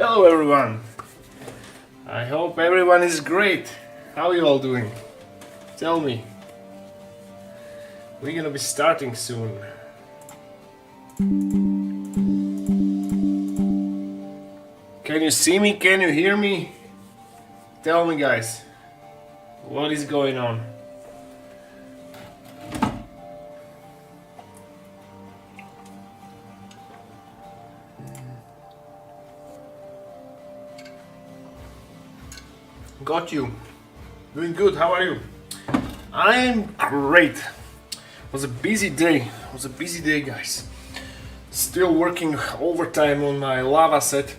Hello everyone! I hope everyone is great. How are you all doing? Tell me. We're gonna be starting soon. Can you see me? Can you hear me? Tell me, guys. What is going on? Got you. Doing good. How are you? I'm great. It was a busy day. Guys. Still working overtime on my lava set,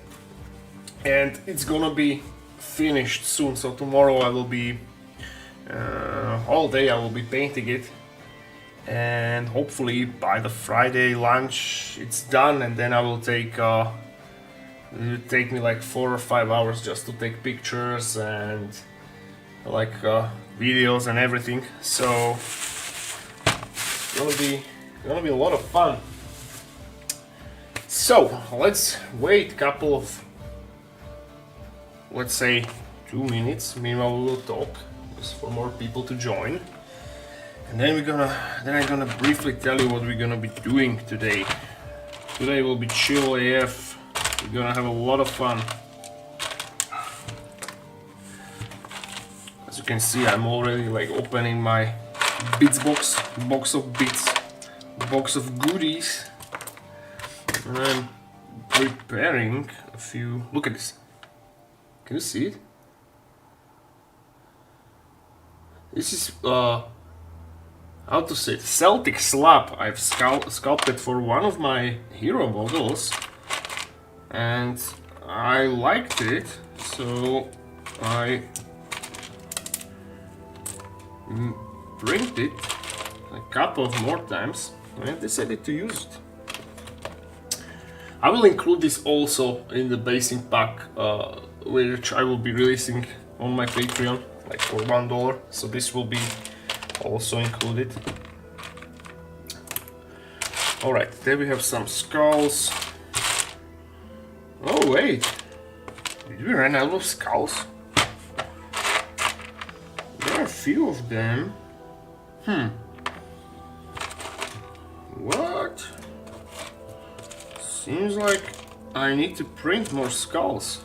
and it's gonna be finished soon. So tomorrow I will be all day. I will be painting it, and hopefully by the Friday lunch it's done, and then I will take. It will take me like 4 or 5 hours just to take pictures and like videos and everything. So it's gonna be a lot of fun. So let's wait a couple of, let's say 2 minutes. Meanwhile we will talk just for more people to join, and then I'm gonna briefly tell you what we're gonna be doing today. Today will be chill AF. We're gonna have a lot of fun. As you can see, I'm already like opening my bits box of goodies, and I'm preparing a few. Look at this. Can you see it? This is how to say it? Celtic slab I've sculpted for one of my hero models. And I liked it, so I printed a couple of more times and I decided to use it. I will include this also in the basic pack, which I will be releasing on my Patreon, like for $1. So this will be also included. Alright, there we have some skulls. Oh wait, did we run out of skulls? There are a few of them. What? Seems like I need to print more skulls.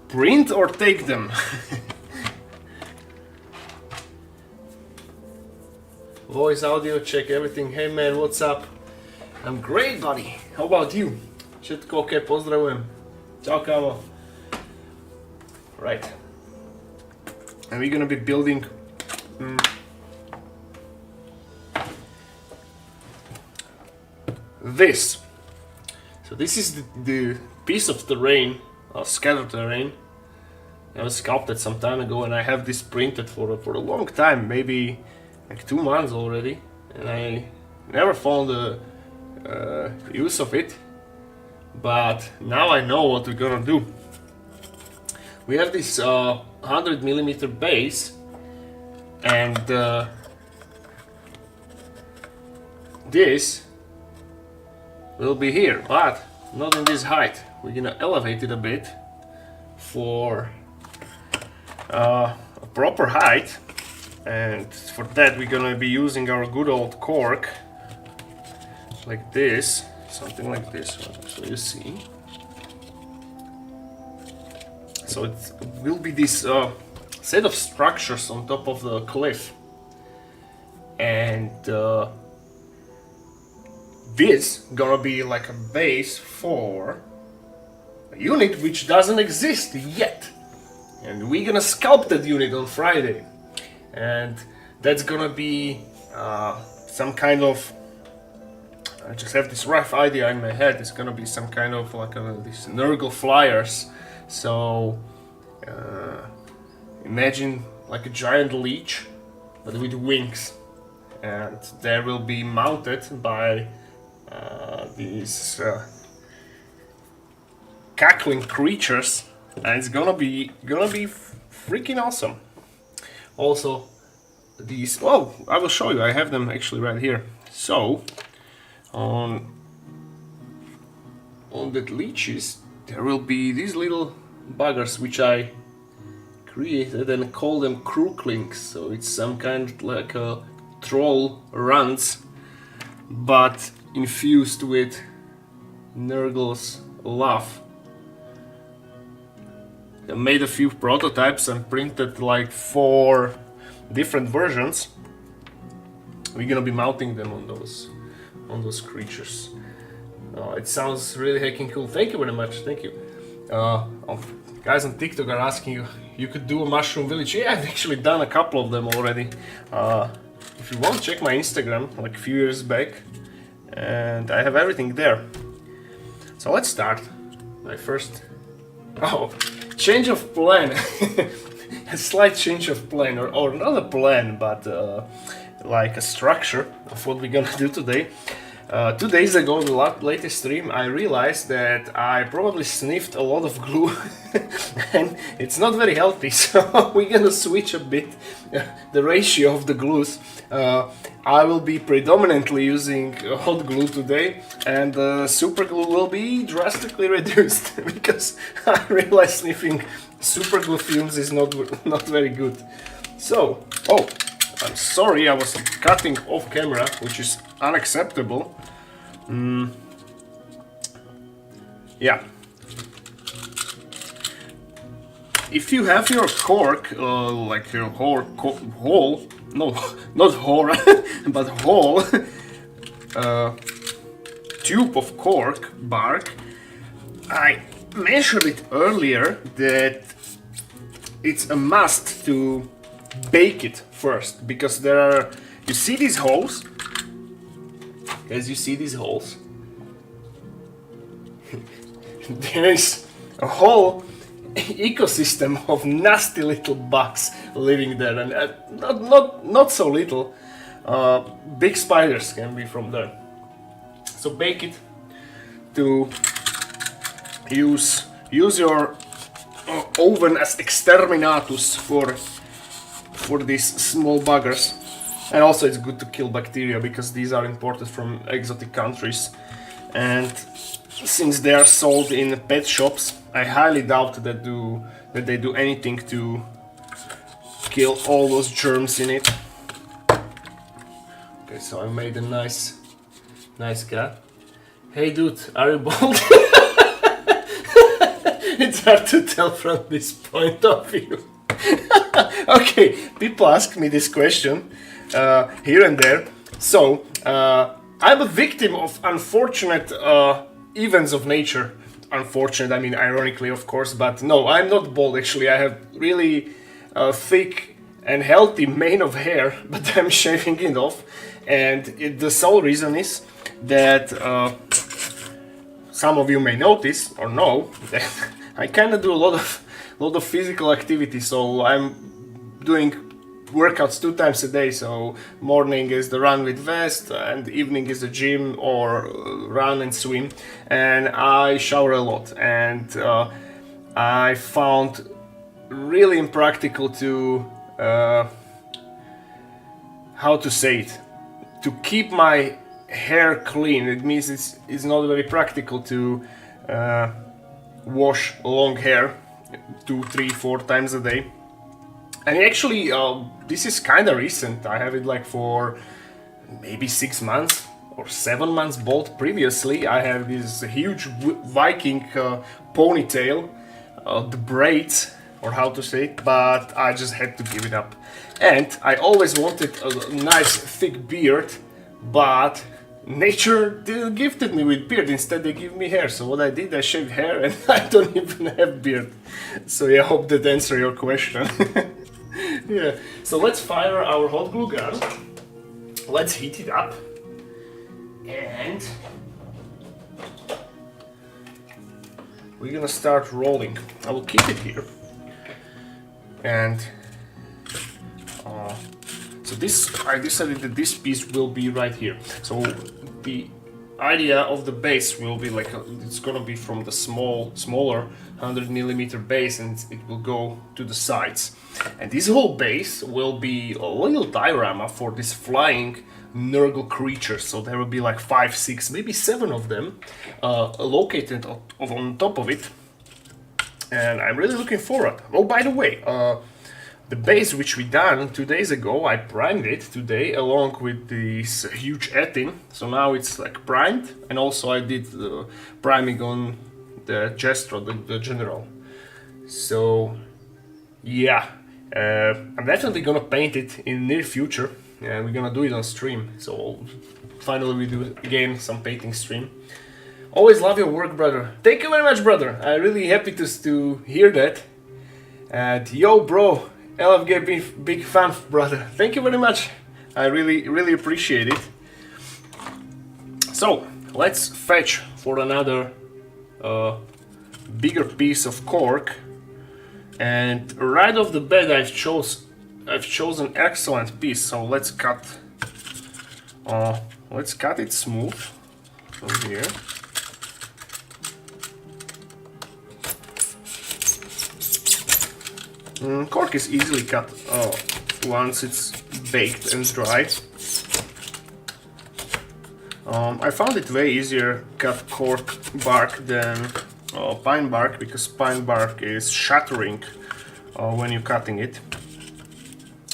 Print or take them? Voice, audio check, everything. Hey man, what's up? I'm great, buddy. How about you? Všetko OK, pozdravujem. Čau, kámo. Right. And we're gonna be building this. So this is the piece of terrain, scattered terrain. I was sculpted some time ago, and I have this printed for a long time, maybe like 2 months already, and I never found the use of it. But now I know what we're gonna do. We have this 100mm base, and this will be here, but not in this height. We're gonna elevate it a bit for a proper height, and for that we're gonna be using our good old cork, like this. Something like this, so you see. So it will be this set of structures on top of the cliff, and this gonna be like a base for a unit which doesn't exist yet, and we're gonna sculpt that unit on Friday, and that's gonna be some kind of, I just have this rough idea in my head. It's gonna be some kind of like these Nurgle flyers. So imagine like a giant leech, but with wings, and they will be mounted by these cackling creatures, and it's gonna be freaking awesome. Also, these. Oh, I will show you. I have them actually right here. So on that leeches, there will be these little buggers which I created and call them crooklings. So it's some kind like a troll runs, but infused with Nurgle's love. I made a few prototypes and printed like 4 different versions. We're gonna be mounting them on those creatures. It sounds really heckin' cool. Thank you very much. Thank you. Guys on TikTok are asking you could do a mushroom village. Yeah, I've actually done a couple of them already. If you want, check my Instagram like a few years back, and I have everything there. So let's start. My first. Change of plan. A slight change of plan, or not a plan, but like a structure of what we're gonna do today. 2 days ago, the latest stream, I realized that I probably sniffed a lot of glue and it's not very healthy, so we're gonna switch a bit the ratio of the glues. I will be predominantly using hot glue today, and super glue will be drastically reduced because I realized sniffing super glue fumes is not very good. So, I'm sorry, I was cutting off camera, which is unacceptable. Yeah. If you have your cork, like your hole, no, not hole, but hole, tube of cork bark, I mentioned it earlier that it's a must to bake it first, because there are, you see these holes? As you see these holes, there is a whole ecosystem of nasty little bugs living there, and not so little. Big spiders can be from there. So bake it to use your oven as exterminatus for these small buggers. And also it's good to kill bacteria, because these are imported from exotic countries, and since they are sold in pet shops, I highly doubt that they do anything to kill all those germs in it. Okay, so I made a nice cat. Hey dude, are you bald? It's hard to tell from this point of view. Okay, people ask me this question here and there. So, I'm a victim of unfortunate events of nature. Unfortunate, I mean ironically, of course, but no, I'm not bald actually. I have really thick and healthy mane of hair, but I'm shaving it off. And the sole reason is that some of you may notice or know that I kind of do a lot of physical activity. So I'm doing workouts 2 times a day. So morning is the run with vest, and evening is the gym or run and swim. And I shower a lot, and I found really impractical to how to say it, to keep my hair clean. It means it's not very practical to wash long hair 2, 3, 4 times a day. And actually, this is kind of recent. I have it like for maybe 6 months or 7 months bald. Previously, I have this huge Viking ponytail, the braids, or how to say it, but I just had to give it up. And I always wanted a nice thick beard, but nature gifted me with beard. Instead, they give me hair. So what I did, I shaved hair, and I don't even have beard. So yeah, I hope that answers your question. Yeah, so let's fire our hot glue gun. Let's heat it up, and we're gonna start rolling. I will keep it here, and so I decided that this piece will be right here. So the idea of the base will be like it's gonna be from the smaller 100mm base, and it will go to the sides. And this whole base will be a little diorama for this flying Nurgle creatures. So there will be like 5, 6, maybe 7 of them located on top of it. And I'm really looking forward. Oh, by the way, the base which we done 2 days ago, I primed it today along with this huge etting. So now it's like primed, and also I did the priming on the Jestro, the general. So yeah, I'm definitely gonna paint it in the near future, and we're gonna do it on stream. So finally we do again some painting stream. Always love your work, brother. Thank you very much, brother. I'm really happy to hear that. And yo, bro, LFG big fan, brother. Thank you very much. I really appreciate it. So let's fetch for another bigger piece of cork. And right off the bat, I've chosen an excellent piece. So let's cut it smooth from here. Cork is easily cut once it's baked and dry. I found it way easier cut cork bark than pine bark, because pine bark is shattering when you're cutting it,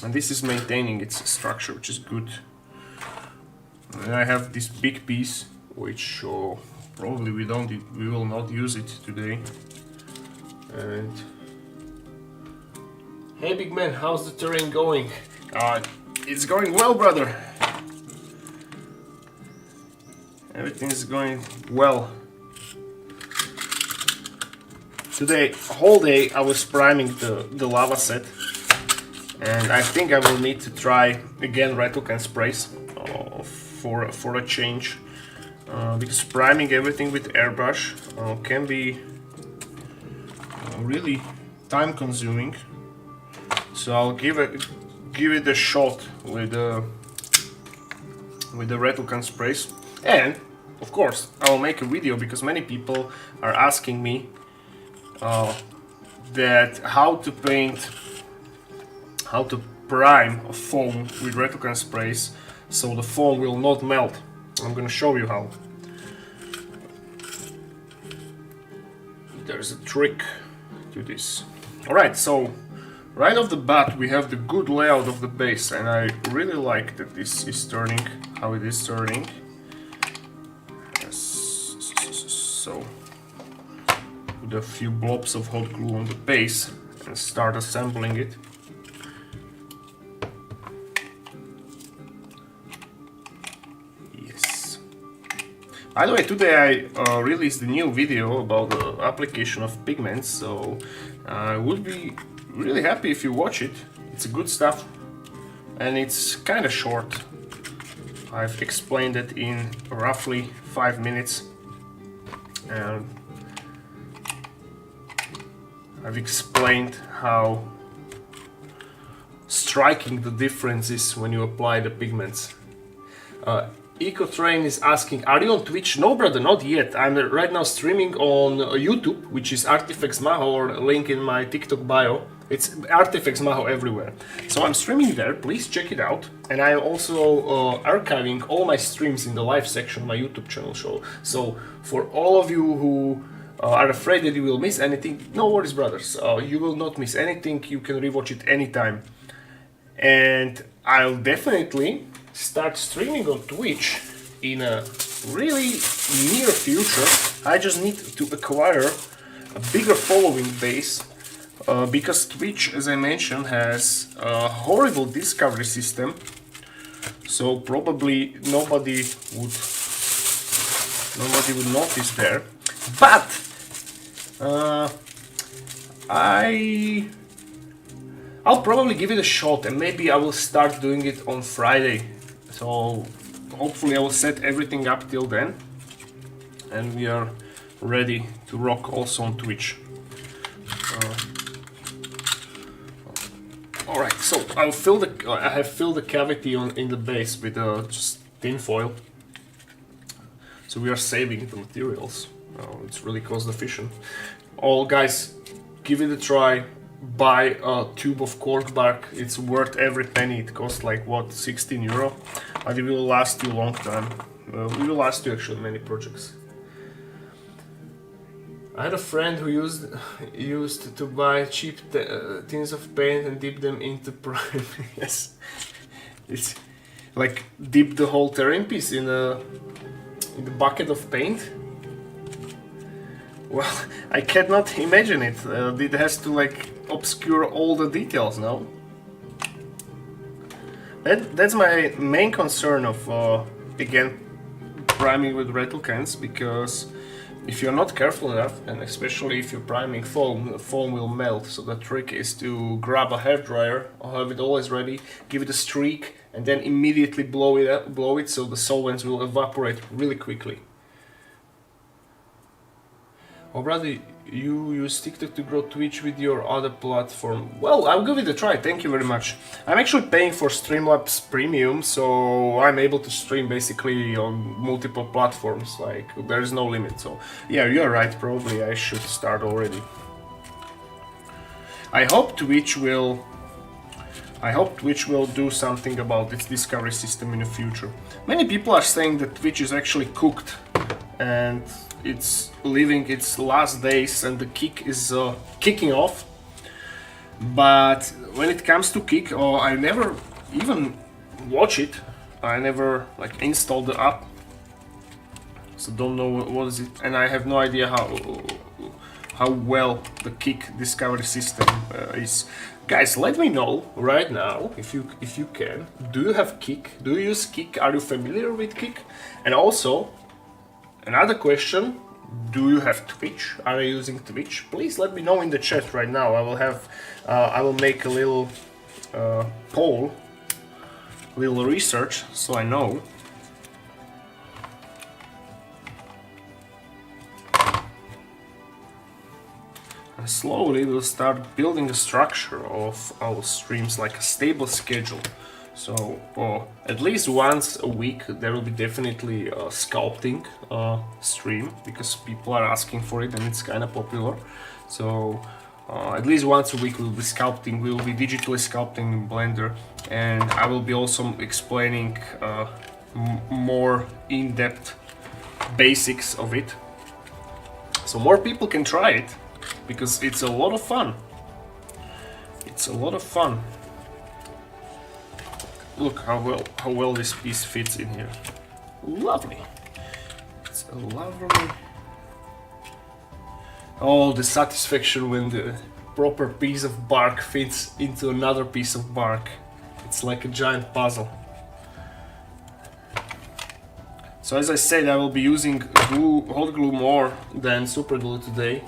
and this is maintaining its structure, which is good. And I have this big piece, which probably we will not use it today. And hey, big man, how's the terrain going? It's going well, brother. Everything is going well. Today, whole day, I was priming the lava set, and I think I will need to try again Retucan sprays for a change, because priming everything with airbrush can be really time consuming. So I'll give it a shot with the Retucan sprays, and of course I will make a video, because many people are asking me that how to prime a foam with Retucan sprays so the foam will not melt. I'm gonna show you how. There's a trick to this. Alright, so right off the bat we have the good layout of the base, and I really like that this is turning, how it is turning. So put a few blobs of hot glue on the base and start assembling it. Yes. By the way, today I released a new video about the application of pigments, so I would be really happy if you watch it. It's good stuff, and it's kind of short. I've explained it in roughly 5 minutes, and I've explained how striking the difference is when you apply the pigments. EcoTrain is asking, are you on Twitch? No, brother, not yet. I'm right now streaming on YouTube, which is Artifex Maho, or link in my TikTok bio. It's Artifex Maho everywhere. So I'm streaming there, please check it out. And I'm also archiving all my streams in the live section of my YouTube channel show. So for all of you who are afraid that you will miss anything, no worries, brothers. You will not miss anything. You can rewatch it anytime. And I'll definitely start streaming on Twitch in a really near future. I just need to acquire a bigger following base, because Twitch, as I mentioned, has a horrible discovery system, so probably nobody would notice there. But I'll probably give it a shot, and maybe I will start doing it on Friday. So hopefully I will set everything up till then, and we are ready to rock also on Twitch. Alright, so I have filled the cavity in the base with just tin foil. So we are saving the materials. It's really cost efficient. All guys, give it a try. buy a tube of cork bark. It's worth every penny. It costs like what, 16 euro, but it will last you a long time. It will last you actually many projects. I had a friend who used to buy cheap tins of paint and dip them into prime. Yes, it's like dip the whole terrain piece in the bucket of paint. Well, I cannot imagine it. It has to like obscure all the details now. That's my main concern of again priming with rattle cans, because if you're not careful enough, and especially if you're priming foam, the foam will melt. So the trick is to grab a hairdryer or have it always ready, give it a streak, and then immediately blow it so the solvents will evaporate really quickly. Oh brother, you use TikTok to grow Twitch with your other platform. Well, I'll give it a try, thank you very much. I'm actually paying for Streamlabs Premium, so I'm able to stream basically on multiple platforms, like there is no limit. So yeah, you're right, probably I should start already. I hope Twitch will do something about its discovery system in the future. Many people are saying that Twitch is actually cooked and it's living its last days and the kick is kicking off. But when it comes to Kick, I never even watch it. I never like install the app, so don't know what is it, and I have no idea how well the Kick discovery system is. Guys, let me know right now if you can. Do you have Kick? Do you use Kick? Are you familiar with Kick? And also, another question, do you have Twitch? Are you using Twitch? Please let me know in the chat right now. I will make a little poll, little research, so I know. And slowly we'll start building the structure of our streams, like a stable schedule. So at least once a week there will be definitely a sculpting stream, because people are asking for it and it's kind of popular. So at least once a week we'll be sculpting, we'll be digitally sculpting in Blender, and I will be also explaining more in-depth basics of it, so more people can try it, because it's a lot of fun. It's a lot of fun. Look how well this piece fits in here. Lovely. It's a lovely. Oh, the satisfaction when the proper piece of bark fits into another piece of bark. It's like a giant puzzle. So as I said, I will be using hot glue more than super glue today,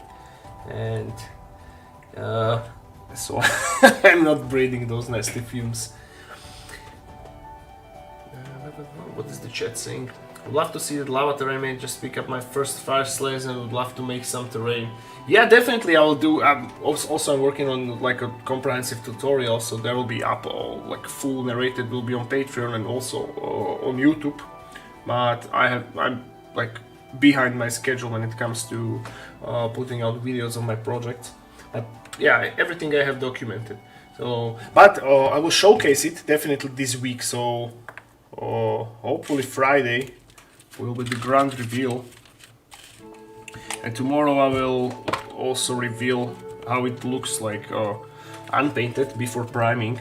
and so I'm not breathing those nasty fumes. What is the chat saying? Would love to see that lava terrain made. Just pick up my first fire slays and would love to make some terrain. Yeah, definitely I will do. Also I'm working on like a comprehensive tutorial, so there will be up like full narrated will be on Patreon and also on YouTube. But I'm like behind my schedule when it comes to putting out videos on my project. But yeah, everything I have documented. So, but I will showcase it definitely this week. So. Hopefully Friday will be the grand reveal, and tomorrow I will also reveal how it looks like unpainted before priming.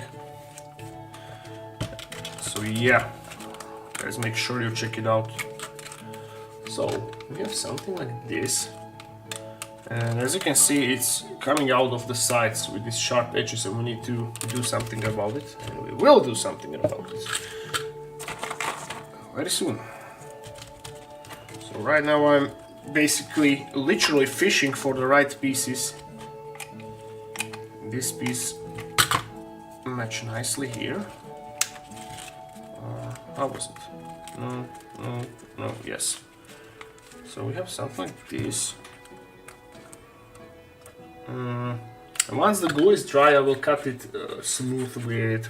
So yeah, guys, make sure you check it out. So we have something like this, and as you can see, it's coming out of the sides with these sharp edges, and we need to do something about it, and we will do something about it very soon. So right now I'm basically literally fishing for the right pieces. This piece match nicely here. How was it? No, yes. So we have something like this. And once the glue is dry, I will cut it smooth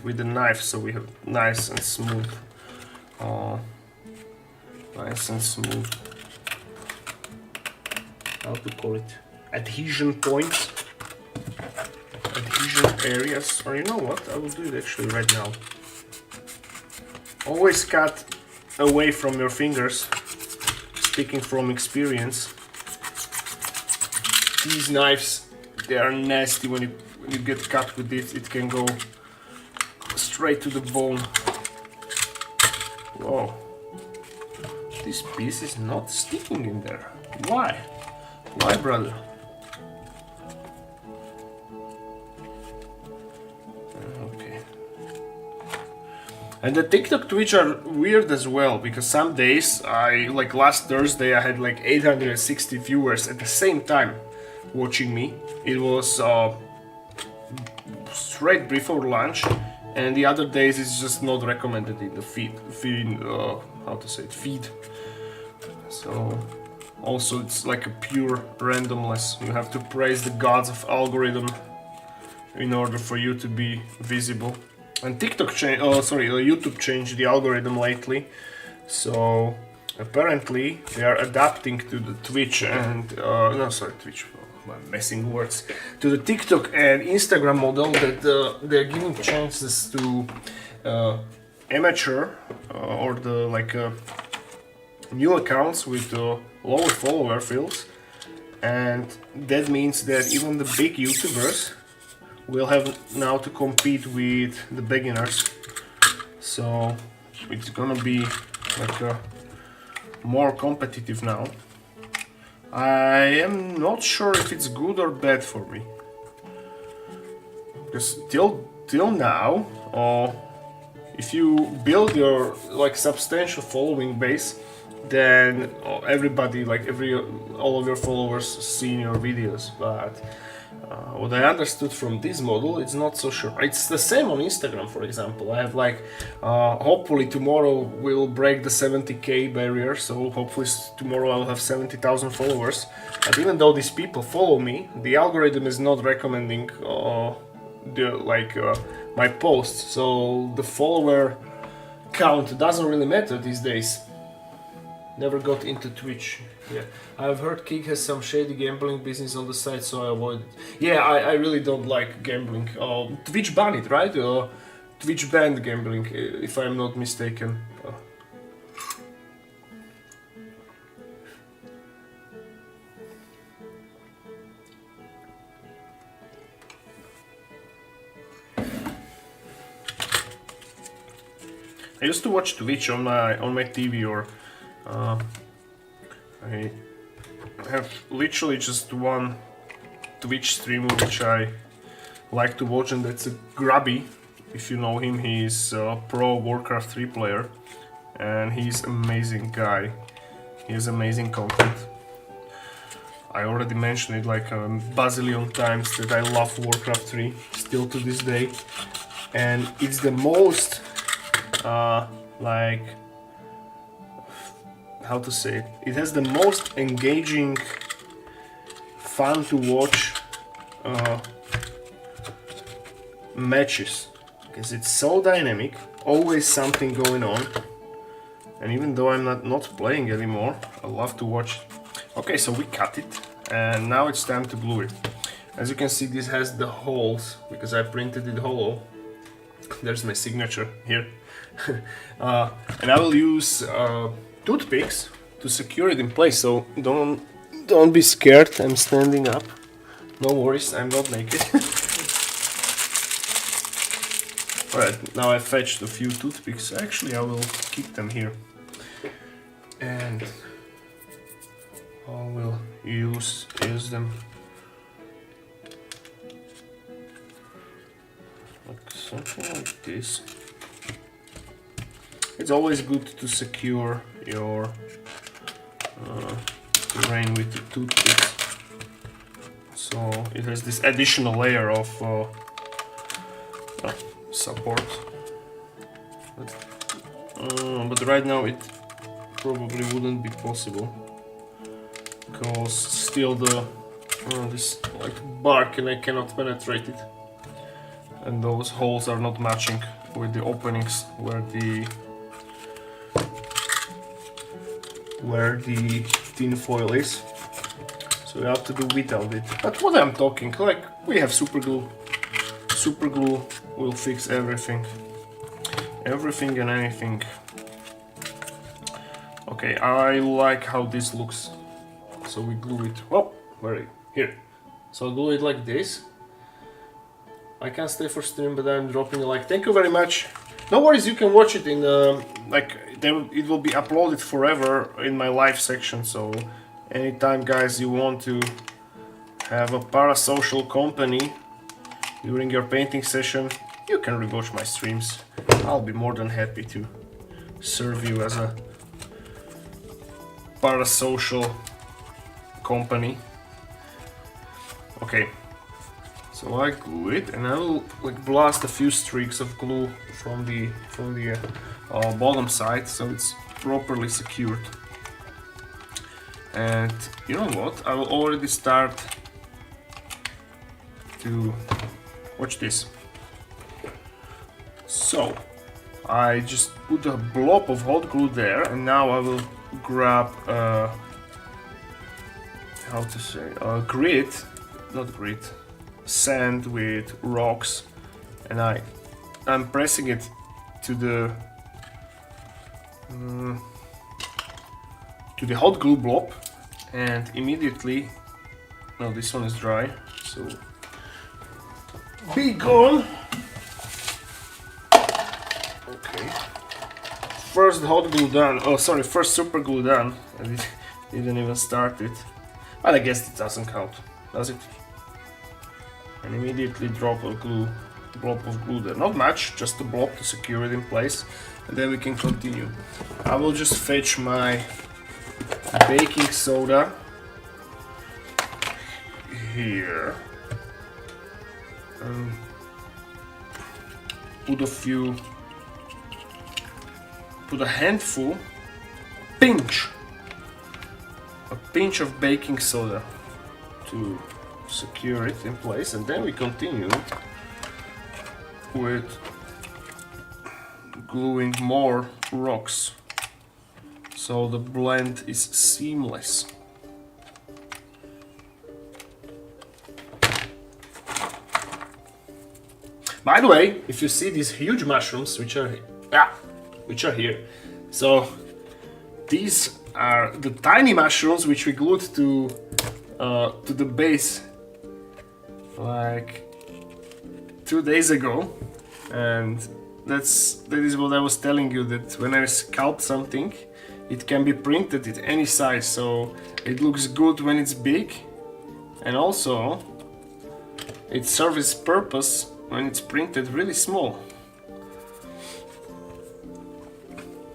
with the knife, so we have nice and smooth. Nice and smooth. How to call it? Adhesion points. precision areas, or you know what, I will do it actually right now. Always cut away from your fingers, speaking from experience. These knives, they are nasty when you get cut with it. It can go straight to the bone. Whoa. This piece is not sticking in there. Why? Why, brother? Okay. And the TikTok Twitch are weird as well, because some days, like last Thursday, I had like 860 viewers at the same time watching me. It was straight before lunch, and the other days it's just not recommended in the feed. So also it's like a pure randomness. You have to praise the gods of algorithm in order for you to be visible. And YouTube changed the algorithm lately, so apparently they are adapting to the Twitch and Twitch. I'm messing words, to the TikTok and Instagram model, that they're giving chances to amateur or the new accounts with lower follower fields, and that means that even the big YouTubers will have now to compete with the beginners. So it's gonna be like more competitive now. I am not sure if it's good or bad for me, because till now, if you build your substantial following base, then everybody, all of your followers see your videos. But what I understood from this model, it's not so sure. It's the same on Instagram, for example. I have hopefully tomorrow we'll break the 70k barrier, so hopefully tomorrow I'll have 70,000 followers. But even though these people follow me, the algorithm is not recommending my posts, so the follower count doesn't really matter these days. Never got into Twitch. Yeah, I've heard Kik has some shady gambling business on the side, so I avoid it. Yeah, I really don't like gambling. Twitch banned it, right? Twitch banned gambling, if I'm not mistaken. I used to watch Twitch on my TV, or I have literally just one Twitch streamer which I like to watch, and that's a Grubby. If you know him, he's a pro Warcraft 3 player, and he's amazing guy. He has amazing content. I already mentioned it like a bazillion times that I love Warcraft 3 still to this day, and it's the most how to say it? It has the most engaging, fun to watch matches, because it's so dynamic, always something going on, and even though I'm not playing anymore, I love to watch it. Okay, so we cut it, and now it's time to glue it. As you can see, this has the holes because I printed it hollow. There's my signature here. And I will use toothpicks to secure it in place, so don't be scared. I'm standing up. No worries, I'm not naked. Alright, now I fetched a few toothpicks. Actually, I will keep them here. And I will use them like something like this. It's always good to secure your terrain with the toothpicks, so it has this additional layer of support. But right now it probably wouldn't be possible, because still this bark, and I cannot penetrate it, and those holes are not matching with the openings where the tin foil is, so you have to do without it. But what I'm talking, we have super glue. super glue will fix everything. Everything and anything. Okay, I like how this looks. So we glue it. Oh, where? Here. So I'll glue it like this. I can't stay for stream, but I'm dropping a like. Thank you very much. No worries, you can watch it in it will be uploaded forever in my live section. So anytime, guys, you want to have a parasocial company during your painting session, you can rewatch my streams. I'll be more than happy to serve you as a parasocial company. Okay, so I glue it, and I will like blast a few streaks of glue from the bottom side, so it's properly secured. And you know what? I will already start to watch this. So I just put a blob of hot glue there, and now I will grab how to say grit, not grit, sand with rocks, and I'm pressing it to the hot glue blob, and immediately, no, this one is dry, so be gone. Okay, first hot glue done. Oh, sorry, first super glue done. I didn't even start it, but I guess it doesn't count, does it? And immediately drop a blob of glue there. Not much, just a blob to secure it in place, and then we can continue. I will just fetch my baking soda here and put a handful, a pinch of baking soda to secure it in place, and then we continue with gluing more rocks so the blend is seamless. By the way, if you see these huge mushrooms which are here, so these are the tiny mushrooms which we glued to the base like 2 days ago, and that is what I was telling you, that when I sculpt something, it can be printed at any size, so it looks good when it's big, and also it serves its purpose when it's printed really small.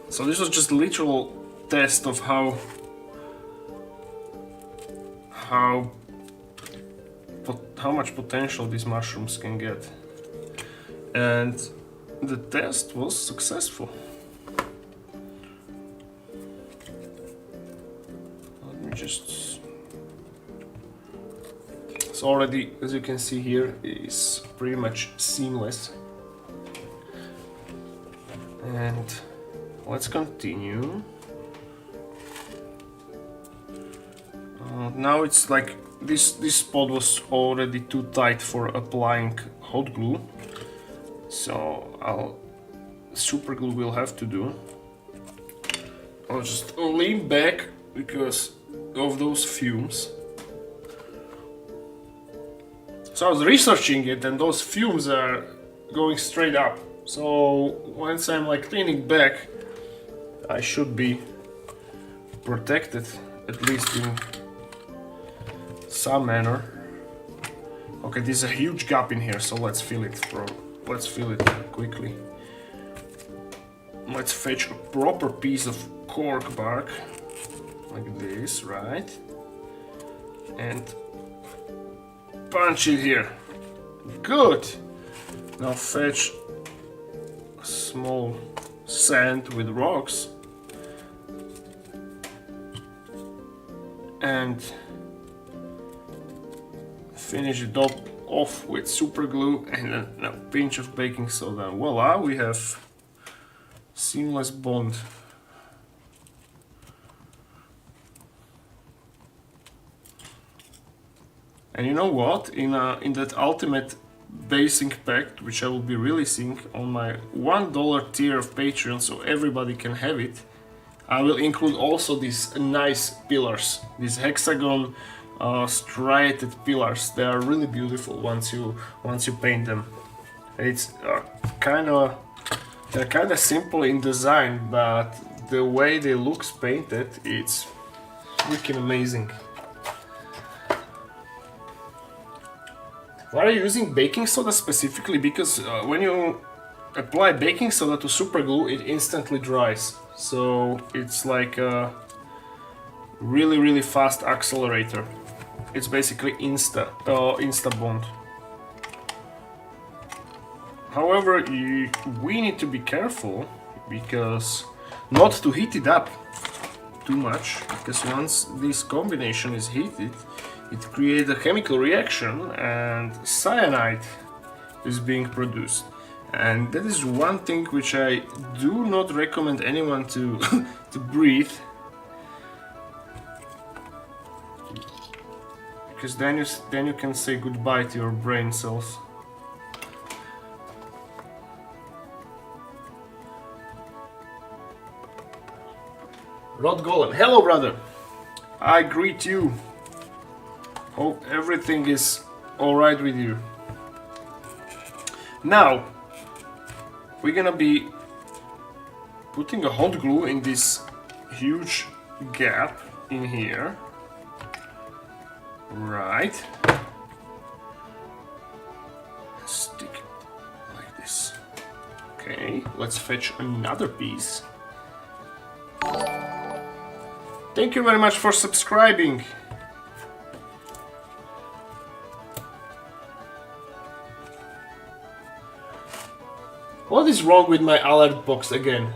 So this was just a literal test of how much potential these mushrooms can get, and the test was successful. Let me just... So already, as you can see here, is pretty much seamless. And let's continue. Now it's like this spot was already too tight for applying hot glue, so super glue will have to do. I'll just lean back because of those fumes. So I was researching it, and those fumes are going straight up. So once I'm like leaning back, I should be protected, at least in some manner. Okay, there's a huge gap in here, so let's fill it. Let's fill it quickly. Let's fetch a proper piece of cork bark, like this, right? And punch it here. Good. Now fetch a small sand with rocks and finish it off with super glue and a pinch of baking soda. Voila, we have seamless bond. And you know what? In that ultimate basing pack, which I will be releasing on my $1 tier of Patreon, so everybody can have it. I will include also these nice pillars, these hexagon striated pillars. They are really beautiful once you paint them. It's they're kind of simple in design, but the way they look painted, it's freaking amazing. Why are you using baking soda specifically? Because when you apply baking soda to super glue, it instantly dries. So it's like a really fast accelerator. It's basically insta bond. However, we need to be careful because not to heat it up too much, because once this combination is heated, it creates a chemical reaction and cyanide is being produced. And that is one thing which I do not recommend anyone to to breathe, because then you can say goodbye to your brain cells. Rod Golem, hello brother, I greet you. Hope everything is alright with you. Now we're gonna be putting a hot glue in this huge gap in here. Right. Stick it like this. Okay, let's fetch another piece. Thank you very much for subscribing. What is wrong with my alert box again?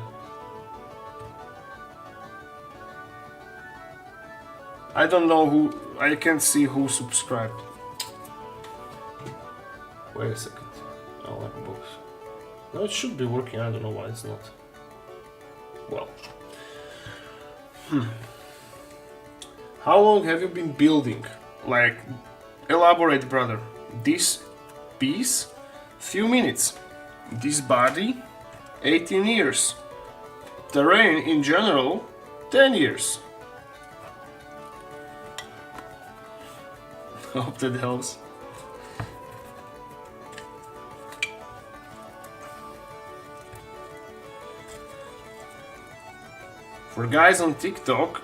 I don't know who, I can't see who subscribed. Wait a second. Alert box. No, it should be working, I don't know why it's not. Well. How long have you been building? Like, elaborate brother. This piece, few minutes. This body, 18 years. Terrain in general, 10 years. Hope that helps. For guys on TikTok,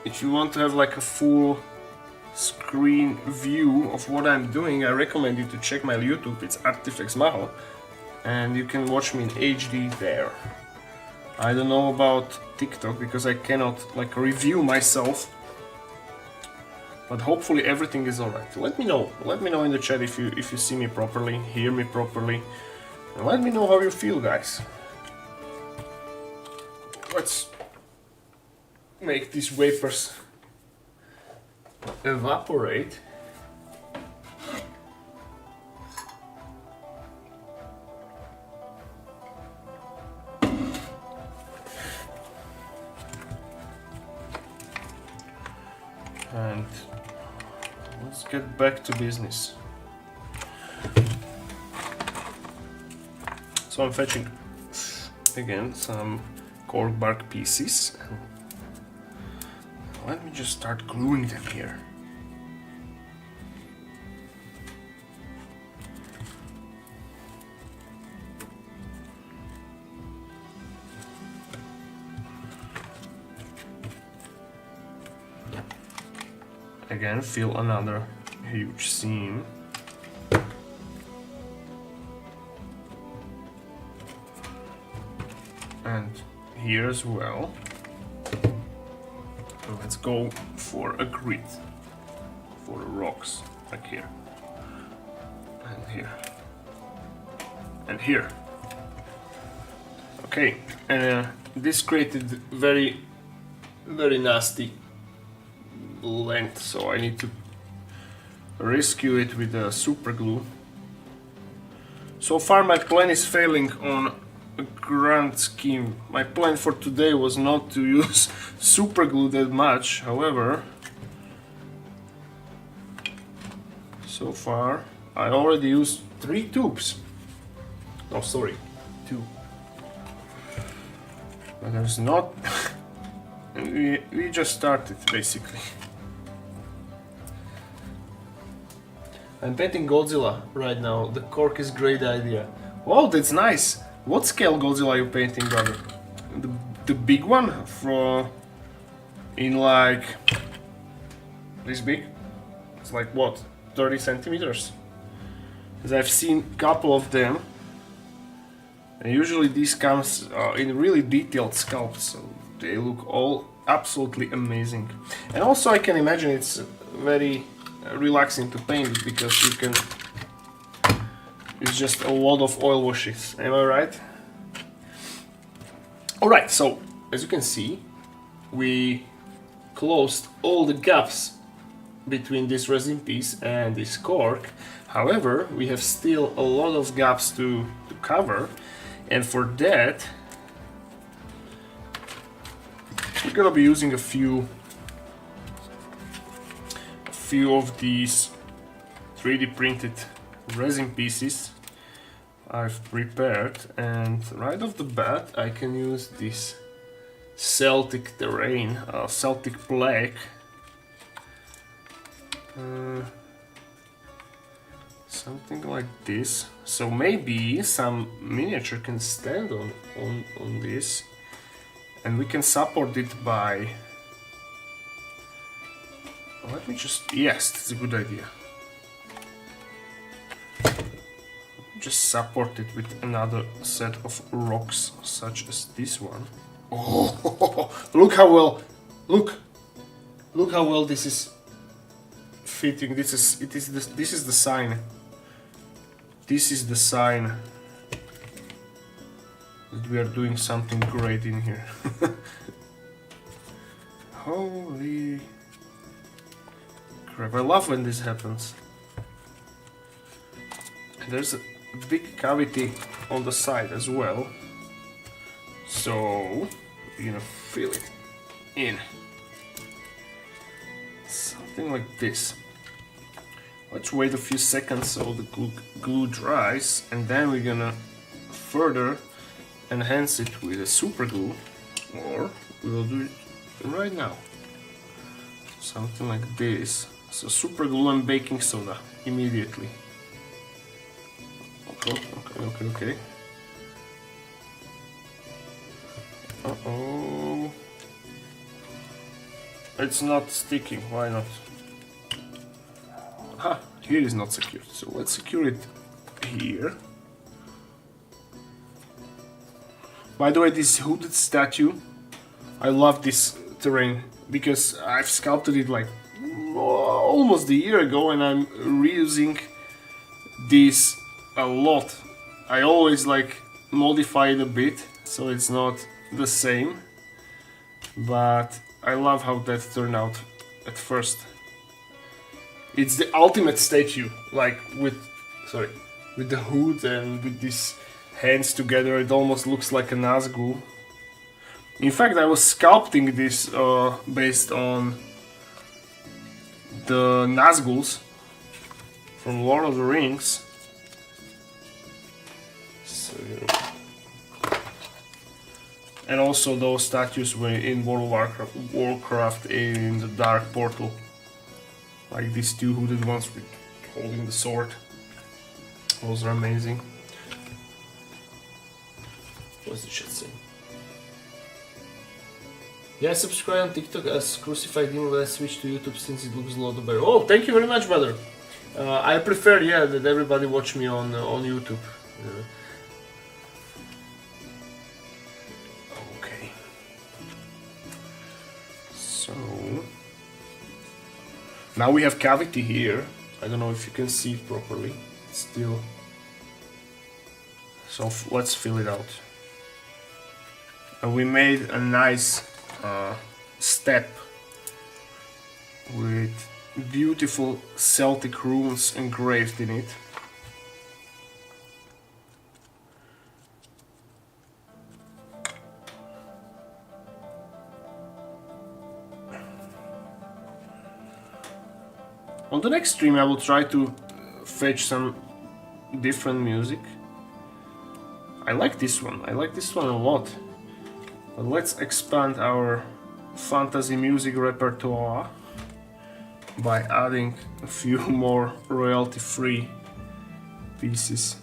if you want to have like a full screen view of what I'm doing, I recommend you to check my YouTube. It's Artifex Maho, and you can watch me in HD there. I don't know about TikTok because I cannot like review myself, but hopefully everything is alright. Let me know in the chat if you see me properly, hear me properly, and let me know how you feel, guys. Let's make these vapors evaporate. And let's get back to business. So I'm fetching again some cork bark pieces. Let me just start gluing them here. Again, feel another huge seam. And here as well. So let's go for a grid for the rocks, like here, and here, and here. Okay, and this created very nasty length, so I need to rescue it with a super glue. So far my plan is failing on a grand scheme. My plan for today was not to use super glue that much, however, so far I already used 3 tubes. Oh, sorry, 2. But there's not... we just started, basically. I'm painting Godzilla right now. The cork is great idea. Oh, that's nice. What scale Godzilla are you painting, brother? The big one? In like... this big? It's like what? 30 centimeters? Because I've seen a couple of them. And usually these comes in really detailed sculpts, so they look all absolutely amazing. And also I can imagine it's very relaxing to paint it because you can... it's just a lot of oil washes, am I right? Alright, so as you can see, we closed all the gaps between this resin piece and this cork. However, we have still a lot of gaps to cover, and for that we're gonna be using a few of these 3D printed resin pieces I've prepared, and right off the bat I can use this Celtic terrain, Celtic black. Something like this. So maybe some miniature can stand on this, and we can support it by... let me just... yes, that's a good idea. Just support it with another set of rocks, such as this one. Oh, look how well... look how well this is fitting. This is the sign. This is the sign that we are doing something great in here. Holy crap, I love when this happens. And there's a big cavity on the side as well. So we're gonna fill it in. Something like this. Let's wait a few seconds so the glue dries, and then we're gonna further enhance it with a super glue, or we will do it right now. Something like this. So super glue and baking soda immediately. Okay. Uh-oh. It's not sticking, why not? Ah, here is not secured, so let's secure it here. By the way, this hooded statue, I love this terrain because I've sculpted it like almost a year ago, and I'm reusing this a lot. I always like modify it a bit so it's not the same, but I love how that turned out at first. It's the ultimate statue, like with the hood and with these hands together. It almost looks like a Nazgul. In fact, I was sculpting this based on the Nazguls from Lord of the Rings. So, and also those statues were in World of Warcraft in the Dark Portal. Like these two hooded ones with holding the sword. Those are amazing. What's the shit saying? Yeah, subscribe on TikTok as Crucified Demon when I switch to YouTube since it looks a lot better. Oh, thank you very much, brother. I prefer, yeah, that everybody watch me on YouTube. Okay. So now we have cavity here. I don't know if you can see it properly. It's still. So let's fill it out. And we made a nice step with beautiful Celtic runes engraved in it. On the next stream I will try to fetch some different music. I like this one a lot. But let's expand our fantasy music repertoire by adding a few more royalty-free pieces.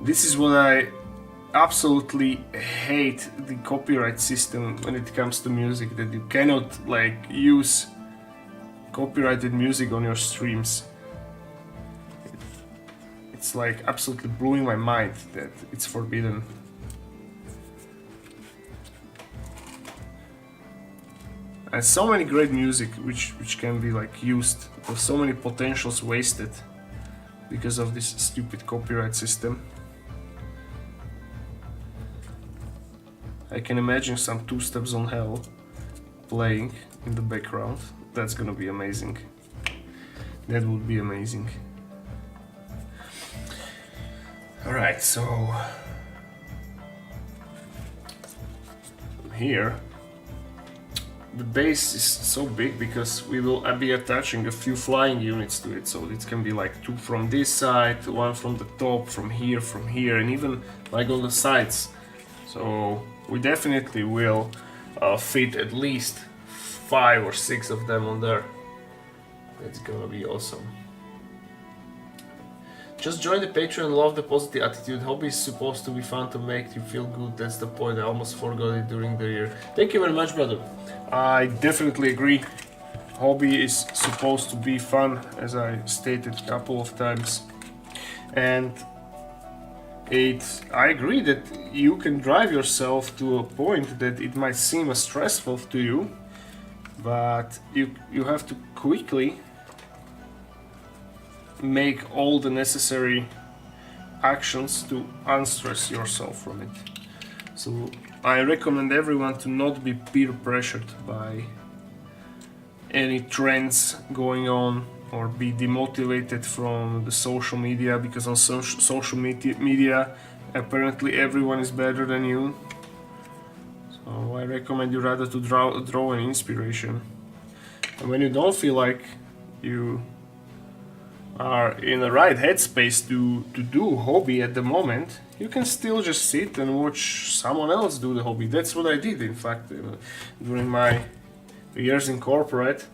This is what I absolutely hate, the copyright system when it comes to music, that you cannot like use copyrighted music on your streams. It's like absolutely blowing my mind that it's forbidden. And so many great music which can be like used, but so many potentials wasted because of this stupid copyright system. I can imagine some Two Steps on Hell playing in the background. That's gonna be amazing. That would be amazing. Alright, so here the base is so big because we will be attaching a few flying units to it, so it can be like 2 from this side, 1 from the top, from here, and even like on the sides. So we definitely will fit at least 5 or 6 of them on there. It's gonna be awesome. Just join the Patreon, love the positive attitude. Hobby is supposed to be fun to make you feel good. That's the point. I almost forgot it during the year. Thank you very much, brother. I definitely agree. Hobby is supposed to be fun, as I stated a couple of times. And I agree that you can drive yourself to a point that it might seem stressful to you, but you have to quickly make all the necessary actions to unstress yourself from it. So I recommend everyone to not be peer pressured by any trends going on or be demotivated from the social media, because on social media apparently everyone is better than you. So I recommend you rather to draw an inspiration. And when you don't feel like you are in the right headspace to do hobby at the moment, you can still just sit and watch someone else do the hobby. That's what I did, in fact, during my years in corporate.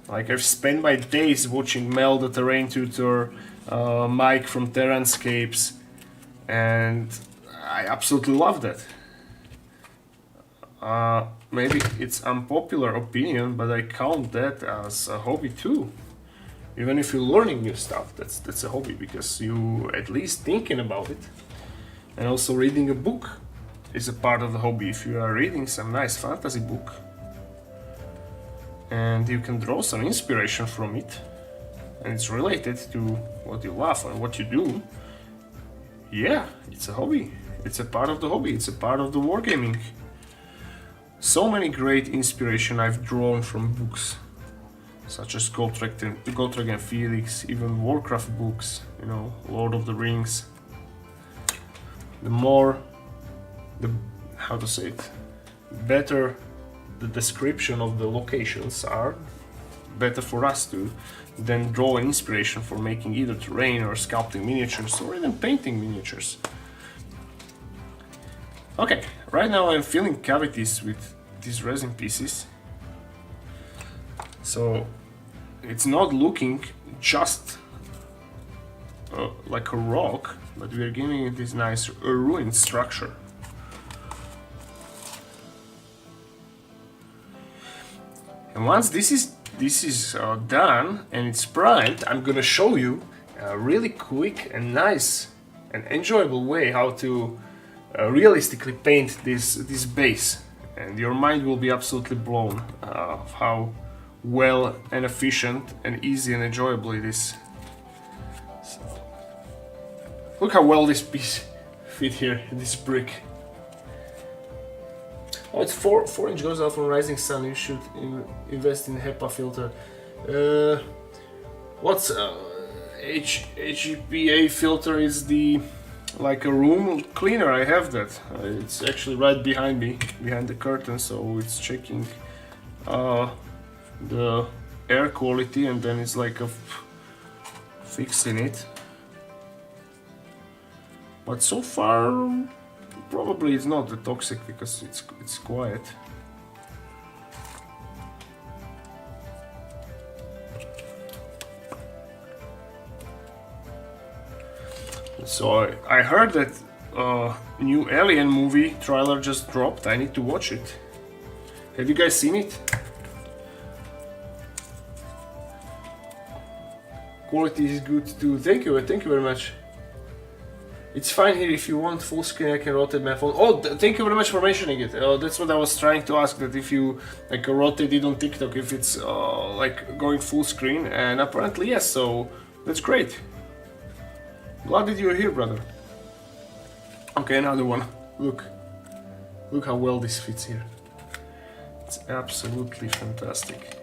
Like, I've spent my days watching Mel the Terrain Tutor, Mike from Terranscapes, and I absolutely love that. Maybe it's unpopular opinion, but I count that as a hobby too. Even if you're learning new stuff, that's a hobby, because you at least thinking about it. And also reading a book is a part of the hobby. If you are reading some nice fantasy book and you can draw some inspiration from it, and it's related to what you love and what you do, yeah, it's a hobby. It's a part of the hobby. It's a part of the wargaming. So many great inspiration I've drawn from books, such as Gotrek and Felix, even Warcraft books, you know, Lord of the Rings. Better the description of the locations are, better for us to then draw an inspiration for making either terrain or sculpting miniatures or even painting miniatures. Okay, right now I'm filling cavities with these resin pieces. So it's not looking just like a rock, but we are giving it this nice ruined structure. And once this is done and it's primed, I'm gonna show you a really quick and nice and enjoyable way how to realistically paint this base, and your mind will be absolutely blown of how well and efficient and easy and enjoyable it is. So, look how well this piece fit here, this brick. Oh, it's 4-inch goes out from Rising Sun. You should invest in HEPA filter. What's HEPA filter? Is the like a room cleaner. I have that. It's actually right behind me, behind the curtain, so it's checking the air quality, and then it's like a fixing it. But so far, probably it's not that toxic because it's quiet. So I heard that new Alien movie trailer just dropped. I need to watch it. Have you guys seen it? Quality is good too. Thank you very much. It's fine here if you want full screen. I can rotate my phone. Oh, thank you very much for mentioning it. That's what I was trying to ask. That if you like rotate it on TikTok, if it's like going full screen, and apparently yes. So that's great. Glad that you're here, brother. Okay, another one. Look how well this fits here. It's absolutely fantastic.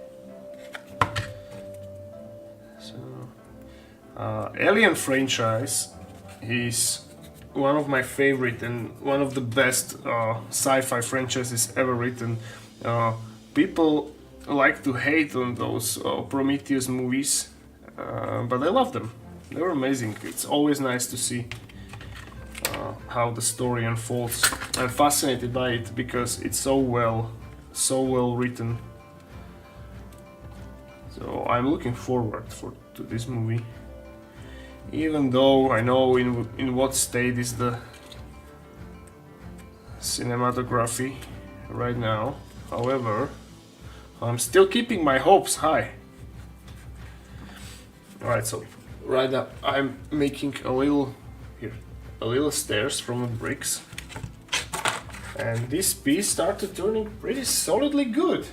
So, Alien franchise is one of my favorite and one of the best sci-fi franchises ever written. People like to hate on those Prometheus movies, but I love them. They're amazing. It's always nice to see how the story unfolds. I'm fascinated by it because it's so well written. So I'm looking forward to this movie. Even though I know in what state is the cinematography right now. However, I'm still keeping my hopes high. Alright, so right now I'm making a little stairs from the bricks. And this piece started turning pretty solidly good.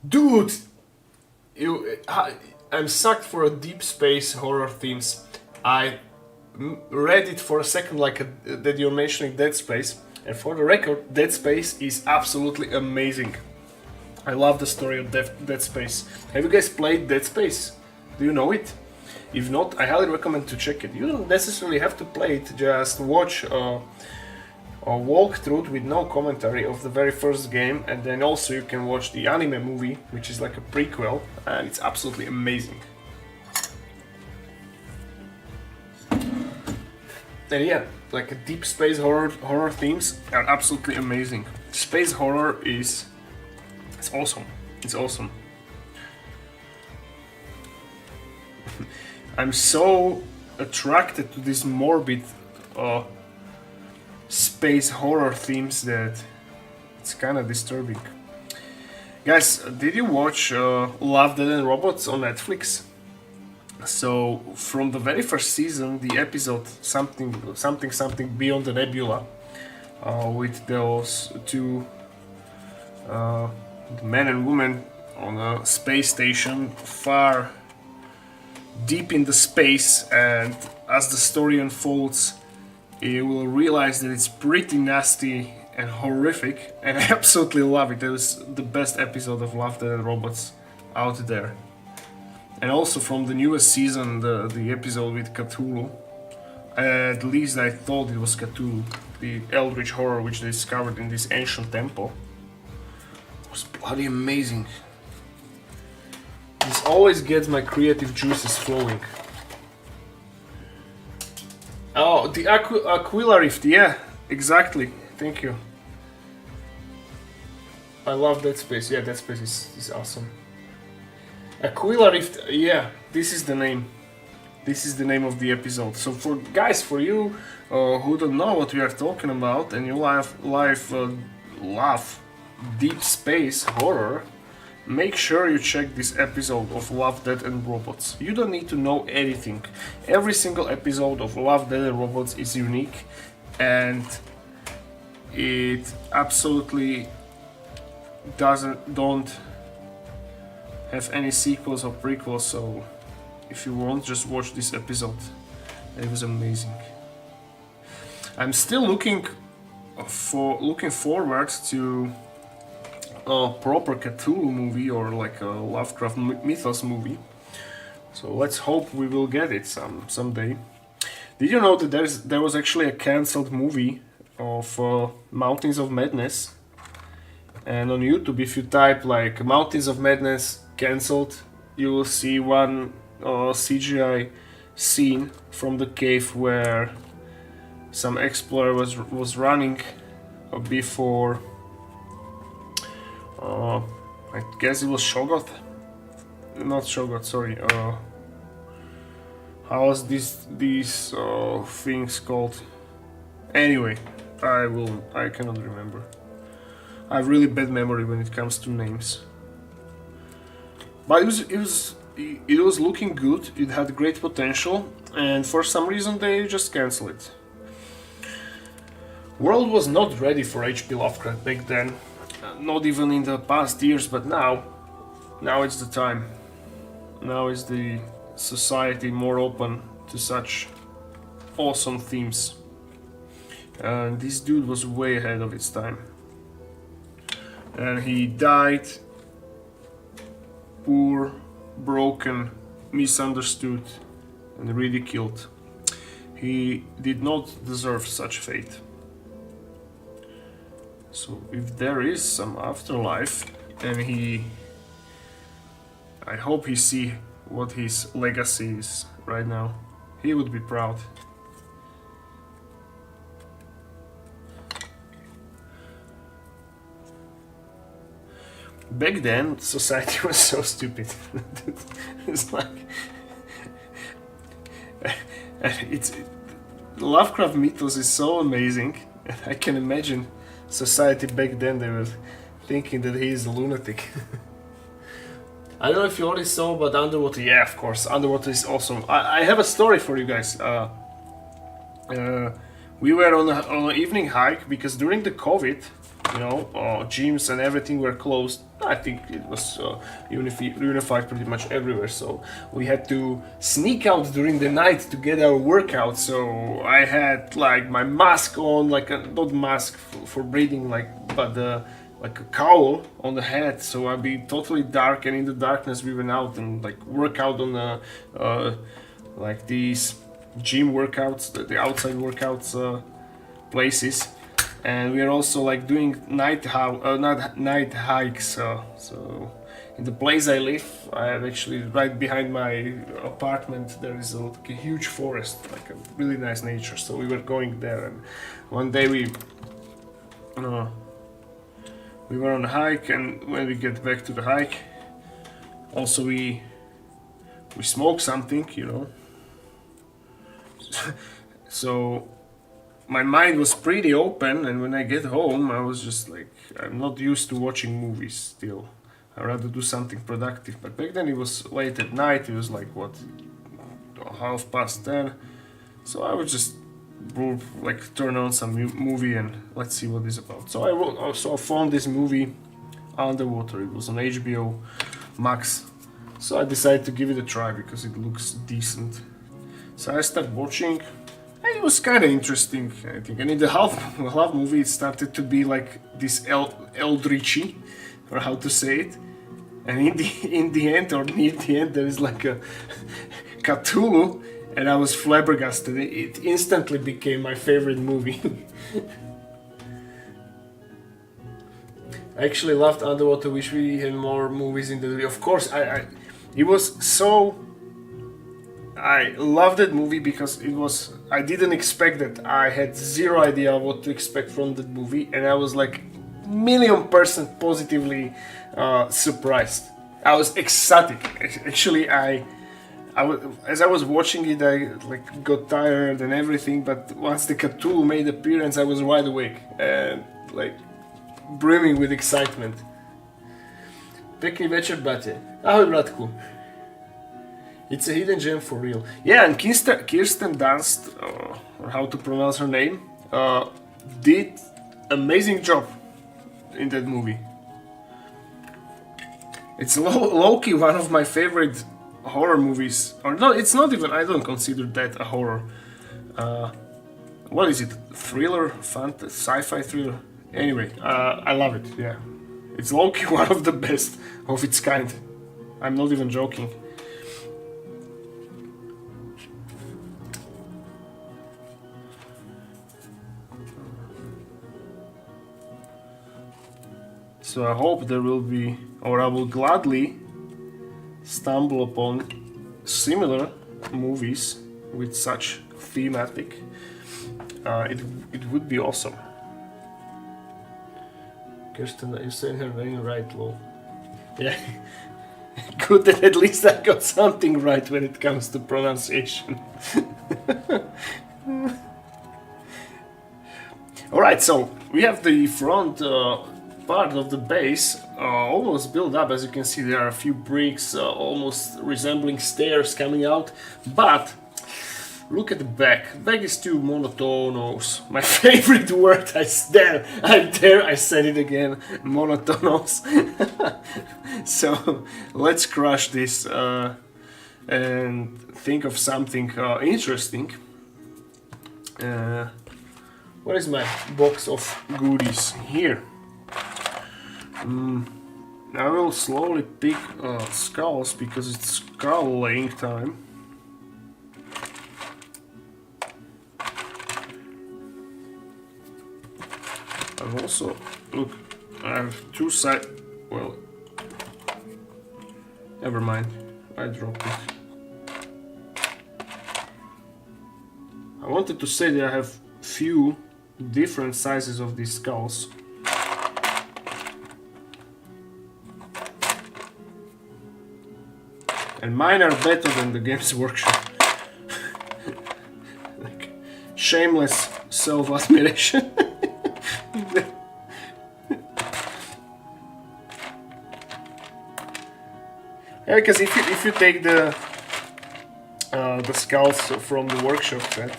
Dude! I'm sucked for a deep space horror themes. I read it for a second that you're mentioning Dead Space. And for the record, Dead Space is absolutely amazing. I love the story of Dead Space. Have you guys played Dead Space? Do you know it? If not, I highly recommend to check it. You don't necessarily have to play it, just watch a walkthrough with no commentary of the very first game, and then also you can watch the anime movie, which is like a prequel, and it's absolutely amazing. And yeah, like a deep space horror themes are absolutely amazing. Space horror it's awesome. It's awesome. I'm so attracted to this morbid space horror themes that it's kind of disturbing. Guys, did you watch Love, Death and Robots on Netflix? So from the very first season, the episode something Beyond the Nebula, with those two men and women on a space station far deep in the space, and as the story unfolds you will realize that it's pretty nasty and horrific, and I absolutely love it. It was the best episode of Love, Death and Robots out there. And also from the newest season, the episode with Cthulhu. At least I thought it was Cthulhu, the eldritch horror which they discovered in this ancient temple. It was bloody amazing. This always gets my creative juices flowing. Oh, the Aquila Rift, yeah, exactly. Thank you. I love Dead Space. Yeah, Dead Space is awesome. Aquila Rift, yeah, this is the name. This is the name of the episode. So for you who don't know what we are talking about and you love deep space horror, make sure you check this episode of Love, Death and Robots. You don't need to know anything. Every single episode of Love, Death and Robots is unique, and it absolutely don't have any sequels or prequels. So if you want, just watch this episode. It was amazing. I'm still looking forward to a proper Cthulhu movie or like a Lovecraft mythos movie. So let's hope we will get it someday. Did you know that there was actually a cancelled movie of Mountains of Madness? And on YouTube, if you type like Mountains of Madness cancelled, you will see one CGI scene from the cave where some explorer was running before. I guess it was Shoggoth. Not Shoggoth, sorry. How was these things called? Anyway, I cannot remember. I have really bad memory when it comes to names. But it was looking good. It had great potential, and for some reason they just canceled it. World was not ready for H.P. Lovecraft back then, not even in the past years, but now it's the time. Now is the society more open to such awesome themes. And this dude was way ahead of its time. And he died poor, broken, misunderstood, and ridiculed. He did not deserve such fate. So if there is some afterlife, and I hope he see what his legacy is right now. He would be proud. Back then, society was so stupid. It's like Lovecraft mythos is so amazing. I can imagine society back then. They were thinking that he is a lunatic. I don't know if you already saw, but Underwater, yeah, of course, Underwater is awesome. I have a story for you guys. We were on an evening hike because during the COVID, gyms and everything were closed. I think it was unified pretty much everywhere, so we had to sneak out during the night to get our workout. So I had like my mask on, like not mask for breathing, but like a cowl on the head, so I'd be totally dark, and in the darkness we went out and like work out on the like these gym workouts, the outside workouts places, and we are also like doing night hikes. So in the place I live, I have actually right behind my apartment there is like a huge forest, like a really nice nature. So we were going there, and one day we were on a hike, and when we get back to the hike, also we smoke something, So my mind was pretty open, and when I get home, I was just like, I'm not used to watching movies still. I'd rather do something productive. But back then it was late at night, it was like, what, 10:30. So I would just like turn on some movie and let's see what it's about. So I found this movie Underwater. It was on HBO Max. So I decided to give it a try because it looks decent. So I started watching, and it was kind of interesting, I think. And in the half movie, it started to be like this Eldritchy, or how to say it. And in the end, or near the end, there is like a Cthulhu. And I was flabbergasted. It instantly became my favorite movie. I actually loved Underwater. Wish we had more movies in the. Of course, it was so. I loved that movie because it was. I didn't expect that. I had zero idea what to expect from that movie, and I was like 1,000,000% positively surprised. I was ecstatic. Actually, as I was watching it, I like got tired and everything, but once the Cthulhu made appearance, I was wide awake and like brimming with excitement. Pekný večer, bate. Ahoj, bratku. It's a hidden gem for real. Yeah, and Kirsten Dunst, or how to pronounce her name, did amazing job in that movie. It's low-key one of my favorite horror movies, or no, it's not even. I don't consider that a horror. What is it? Thriller, fantasy, sci-fi thriller. Anyway, I love it. Yeah, it's low-key one of the best of its kind. I'm not even joking. So I hope there will be, or I will gladly stumble upon similar movies with such thematic, it would be awesome. Kirsten, you're saying her name right, lol. Yeah. Good that at least I got something right when it comes to pronunciation. Alright, so we have the front part of the base almost built up. As you can see, there are a few bricks almost resembling stairs coming out, but look at the back. The back is too monotonous. My favorite word, I said it again, monotonous. So let's crush this and think of something interesting. Where is my box of goodies? Here. I will slowly pick skulls because it's skull laying time. I've also, look, I have two sides. Well, never mind, I dropped it. I wanted to say that I have few different sizes of these skulls. And mine are better than the Games Workshop. Like, shameless self-admiration. Yeah, because if you take the skulls from the workshop set,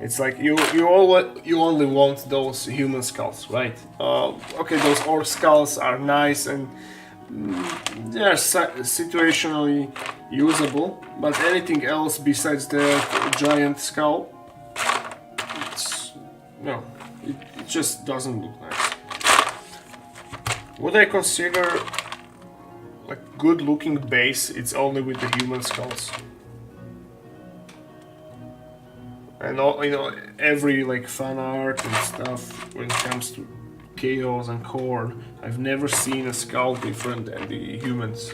it's like you only want those human skulls, right? Okay, those orc skulls are nice and they're situationally usable, but anything else besides the giant skull, it just doesn't look nice. Would I consider like good looking base? It's only with the human skulls. And all, you know, every like fan art and stuff when it comes to chaos and core, I've never seen a skull different than the humans.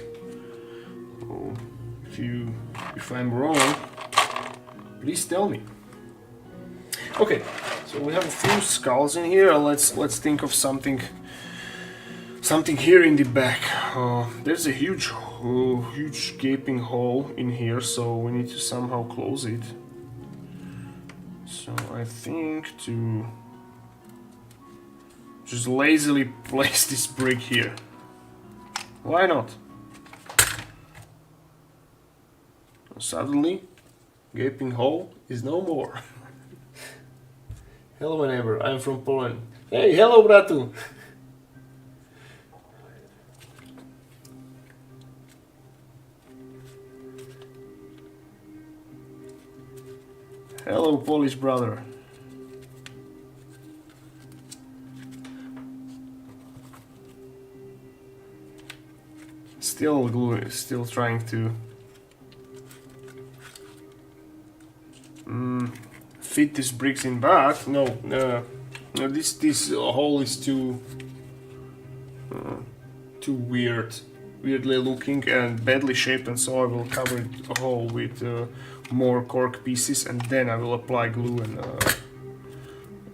So if I'm wrong, please tell me. Okay, so we have a few skulls in here. Let's think of something here in the back. There's a huge gaping hole in here, so we need to somehow close it. So I think to just lazily place this brick here. Why not? Suddenly, gaping hole is no more. Hello, my neighbor. I'm from Poland. Hey, hello, bratu. Hello, Polish brother. Still trying to fit these bricks in, but no, this hole is too weirdly looking and badly shaped, and so I will cover the hole with more cork pieces, and then I will apply glue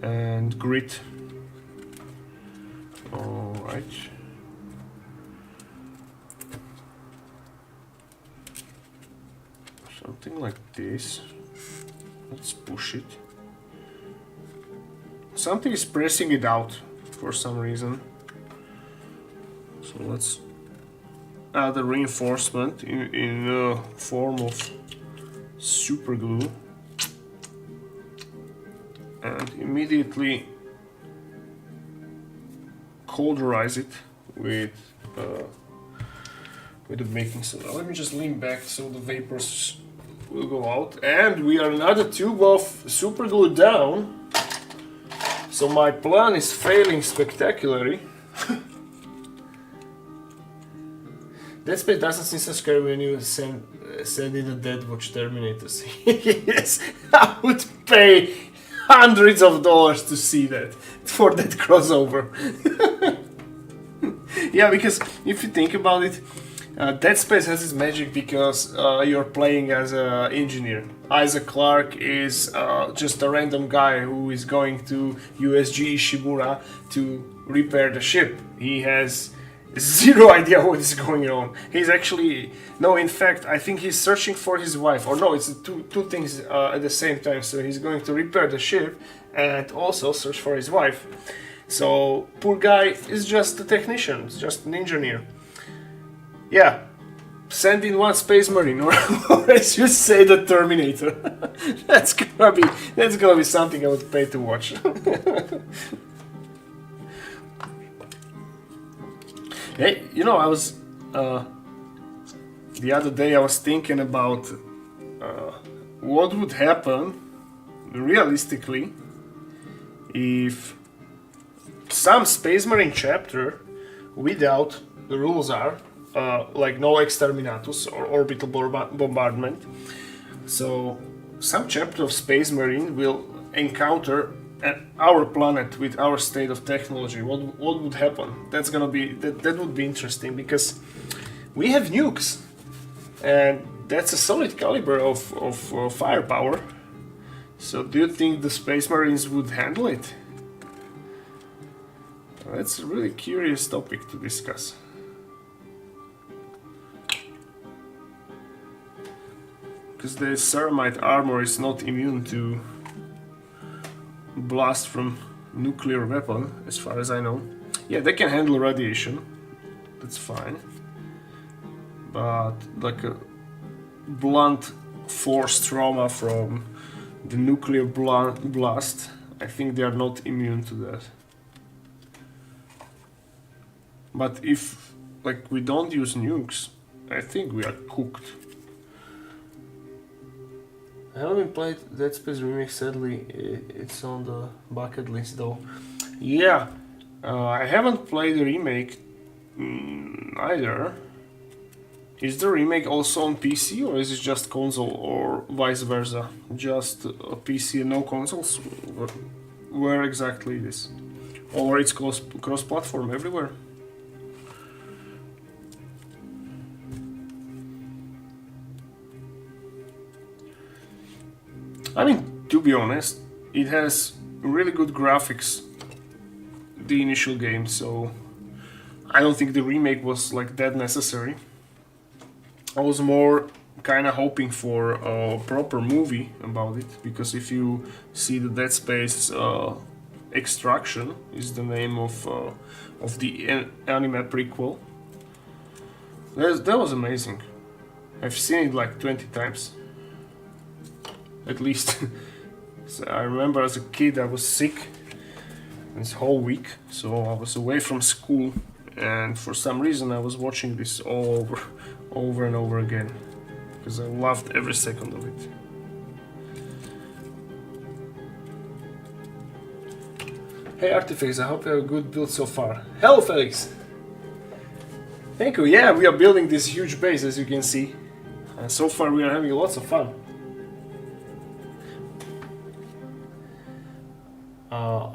and grit. All right. Something like this. Let's push it. Something is pressing it out for some reason. So let's add a reinforcement in the form of super glue and immediately cauterize it with the baking soda. Let me just lean back so the vapors will go out, and we are another tube of super glue down. So my plan is failing spectacularly. Dead Space doesn't seem so scary when you send in a Dead Watch Terminator. Yes, I would pay hundreds of dollars to see that, for that crossover. Yeah, because if you think about it, Dead Space has its magic because you're playing as an engineer. Isaac Clarke is just a random guy who is going to USG Ishimura to repair the ship. He has zero idea what is going on. He's actually... No, in fact, I think he's searching for his wife. Or no, it's two things at the same time. So he's going to repair the ship and also search for his wife. So, poor guy is just a technician, just an engineer. Yeah, send in one Space Marine, or as you say, the Terminator. That's gonna be something I would pay to watch. Hey, you know, I was the other day I was thinking about what would happen realistically if some Space Marine chapter without the rules are like no exterminatus or orbital bombardment. So some chapter of Space Marine will encounter our planet with our state of technology. What would happen? That's gonna be that would be interesting because we have nukes, and that's a solid caliber of firepower. So do you think the Space Marines would handle it? That's a really curious topic to discuss. Because the ceramite armor is not immune to blast from nuclear weapon, as far as I know. Yeah, they can handle radiation. That's fine. But like a blunt force trauma from the nuclear blast, I think they are not immune to that. But if like we don't use nukes, I think we are cooked. I haven't played Dead Space Remake, sadly. It's on the bucket list though. Yeah, I haven't played the remake either. Is the remake also on PC, or is it just console, or vice versa? Just a PC and no consoles? Where exactly it is? Or it's cross-platform everywhere? I mean, to be honest, it has really good graphics, the initial game, so I don't think the remake was like that necessary. I was more kind of hoping for a proper movie about it, because if you see the Dead Space Extraction is the name of the anime prequel. That was amazing. I've seen it like 20 times. At least. So I remember as a kid I was sick this whole week, so I was away from school, and for some reason I was watching this all over and over again, because I loved every second of it. Hey Artifex, I hope you have a good build so far. Hello Felix! Thank you, yeah, we are building this huge base, as you can see, and so far we are having lots of fun.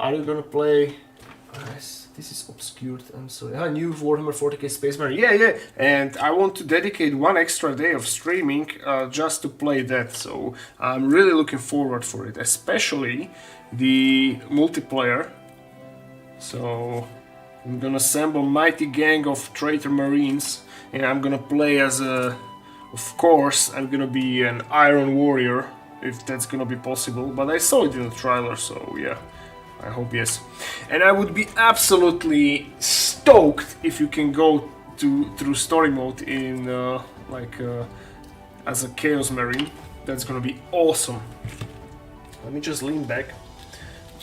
Are you gonna play... This is obscured, I'm sorry. New Warhammer 40k Space Marine. Yeah, and I want to dedicate one extra day of streaming just to play that, so I'm really looking forward for it, especially the multiplayer. So I'm gonna assemble a mighty gang of traitor marines, and I'm gonna play as a... Of course, I'm gonna be an Iron Warrior, if that's gonna be possible, but I saw it in the trailer, so yeah. I hope yes. And I would be absolutely stoked if you can go through story mode in as a Chaos Marine. That's gonna be awesome. Let me just lean back.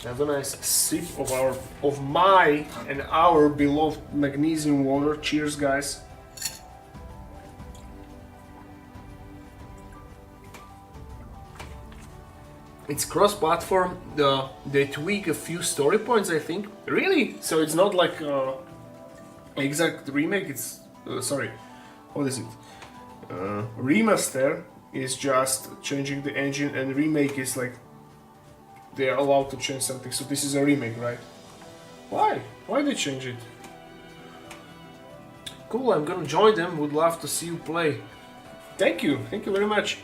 Have a nice sip of my and our beloved magnesium water. Cheers, guys. It's cross-platform. They tweak a few story points, I think. Really? So it's not like exact remake. It's sorry. What is it? Remaster is just changing the engine, and remake is like they are allowed to change something. So this is a remake, right? Why? Why they change it? Cool, I'm gonna join them. Would love to see you play. Thank you very much.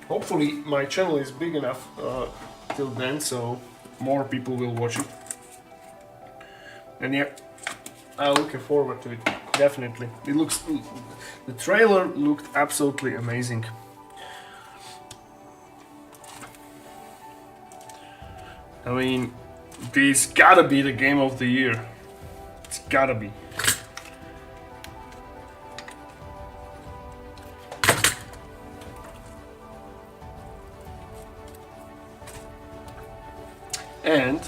Hopefully my channel is big enough till then, so more people will watch it. And yeah, I'm looking forward to it. Definitely. It looks. The trailer looked absolutely amazing. I mean, this gotta be the game of the year. It's gotta be. And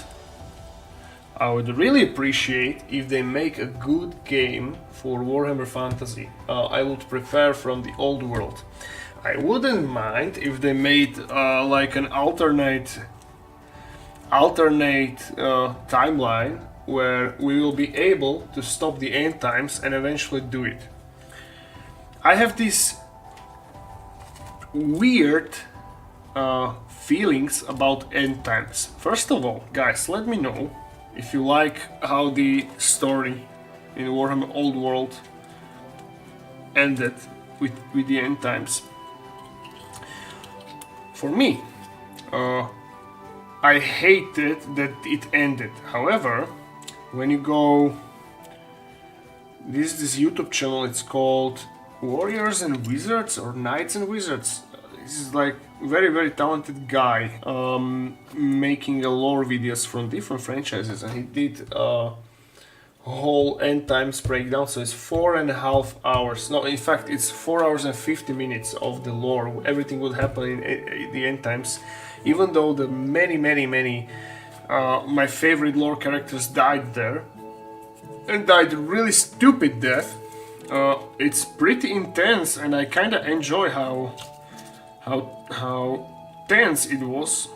I would really appreciate if they make a good game for Warhammer Fantasy. I would prefer from the old world. I wouldn't mind if they made like an alternate timeline where we will be able to stop the end times and eventually do it. I have these weird feelings about end times. First of all, guys, let me know if you like how the story in Warhammer Old World ended with the end times. For me, I hated that it ended. However, when you go, this YouTube channel, it's called Warriors and Wizards or Knights and Wizards. This is like very talented guy making a lore videos from different franchises, and he did a whole end times breakdown. So it's 4.5 hours. No, in fact, it's 4 hours and 50 minutes of the lore. Everything would happen in the end times, even though the many my favorite lore characters died there and died really stupid death. It's pretty intense, and I kind of enjoy how tense it was.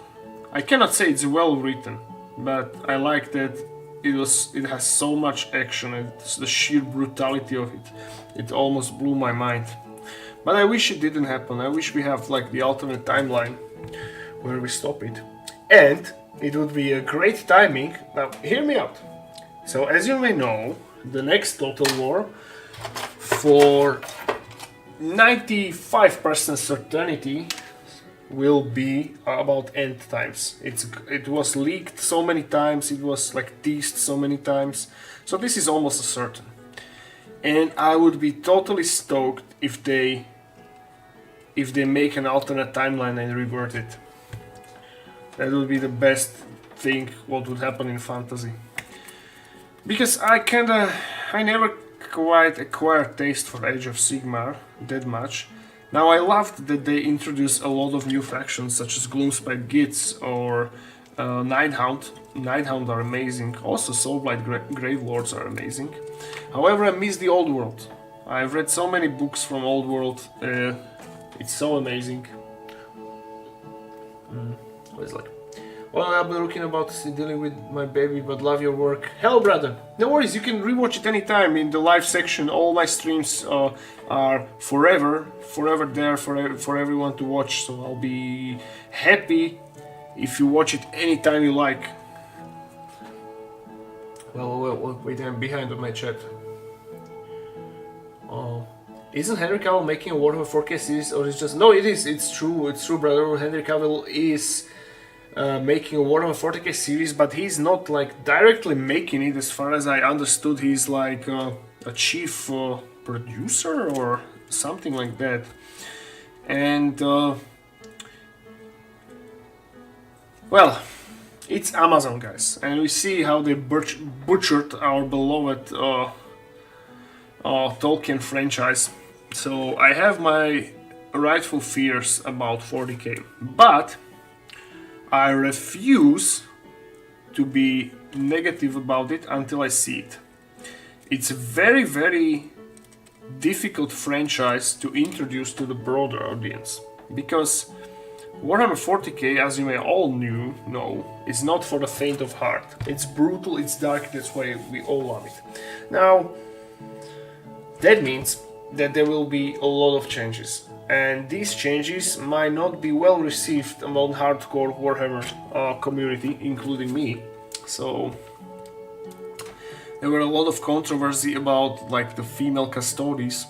I cannot say it's well written, but I like that it has so much action, and the sheer brutality of it. It almost blew my mind. But I wish it didn't happen. I wish we have like the alternate timeline where we stop it. And it would be a great timing. Now, hear me out. So, as you may know, the next Total War, for 95% certainty, will be about end times. It was leaked so many times, it was like teased so many times, so this is almost a certain. And I would be totally stoked if they make an alternate timeline and revert it. That would be the best thing what would happen in fantasy. Because I never quite acquired taste for Age of Sigmar that much. Now, I loved that they introduced a lot of new factions such as Gloomspite Gitz or Ninehound. Ninehound are amazing. Also, Soulblight Gravelords are amazing. However, I miss the Old World. I've read so many books from Old World. It's so amazing. It's like, well, I've been looking about dealing with my baby, but love your work. Hello, brother. No worries, you can rewatch it anytime in the live section. All my streams are forever there for everyone to watch. So I'll be happy if you watch it anytime you like. Well, wait, I'm behind on my chat. Isn't Henry Cavill making a Warhammer 4K series, or is just... No, it is. It's true, brother. Henry Cavill is making a Warhammer 40k series, but he's not like directly making it. As far as I understood, he's like a chief producer or something like that. And well, it's Amazon, guys, and we see how they butchered our beloved Tolkien franchise. So I have my rightful fears about 40k, but I refuse to be negative about it until I see it. It's a very difficult franchise to introduce to the broader audience, because Warhammer 40k, as you may all know, is not for the faint of heart. It's brutal, it's dark, that's why we all love it. Now, that means that there will be a lot of changes, and these changes might not be well received among hardcore Warhammer community, including me. So there were a lot of controversy about like the female custodies.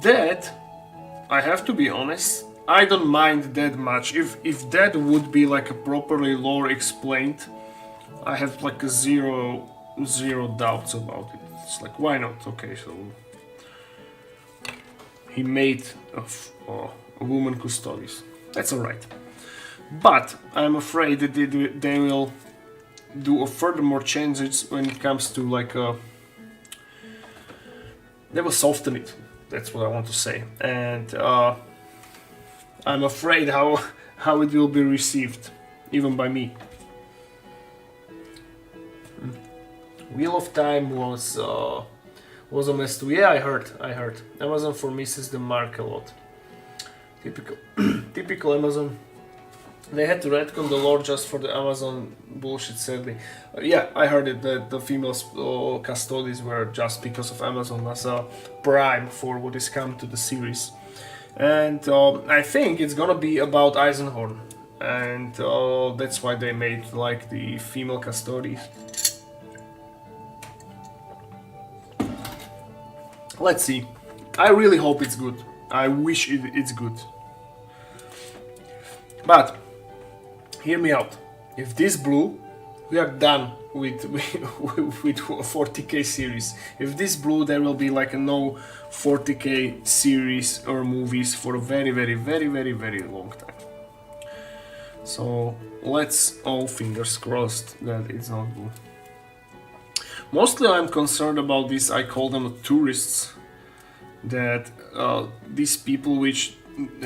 That, I have to be honest, I don't mind that much. If that would be like a properly lore explained, I have like a zero doubts about it. It's like, why not? Okay, so he made a woman custodies. That's alright. But I'm afraid that they will do a furthermore changes when it comes to like they will soften it. That's what I want to say. And I'm afraid how it will be received, even by me. Wheel of Time was a mess too. Yeah, I heard. Amazon for misses the mark a lot. Typical Amazon. They had to retcon the lore just for the Amazon bullshit, sadly. Yeah, I heard it that the female custodies were just because of Amazon as a prime for what is come to the series. And I think it's gonna be about Eisenhorn. And that's why they made like the female custodies. Let's see. I really hope it's good. I wish it's good. But hear me out. If this blew, we are done with 40k series. If this blew, there will be like a no 40k series or movies for a very long time. So let's all fingers crossed that it's not blue. Mostly I'm concerned about this, I call them tourists, that these people which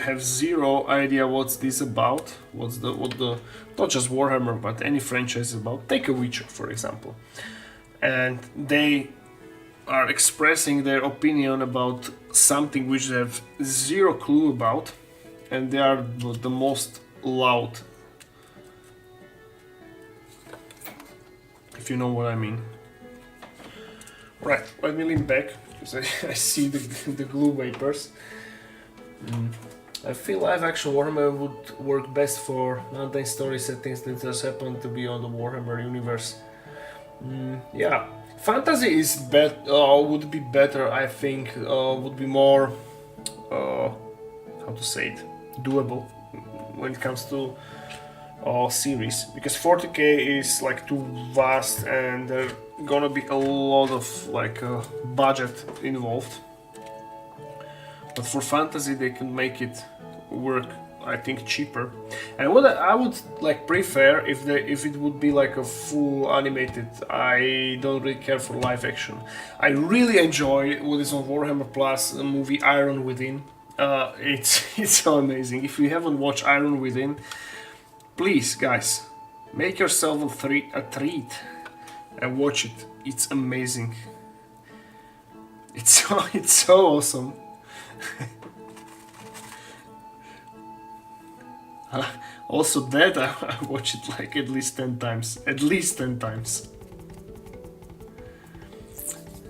have zero idea what's this about, what the not just Warhammer but any franchise is about. Take a Witcher for example, and they are expressing their opinion about something which they have zero clue about, and they are the most loud, if you know what I mean. Right, let me lean back because I see the glue vapors. I feel live action Warhammer would work best for mountain story settings that just happen to be on the Warhammer universe. Yeah, fantasy is would be better, I think. Would be more how to say it, doable when it comes to series, because 40k is like too vast and there's gonna be a lot of like budget involved. But for fantasy they can make it work, I think, cheaper. And what I would like prefer if it would be like a full animated. I don't really care for live action. I really enjoy what is on Warhammer Plus, the movie Iron Within. It's so amazing. If you haven't watched Iron Within, please guys, make yourself a treat and watch it. It's amazing. It's so awesome. Also that I watch it like at least 10 times. At least 10 times.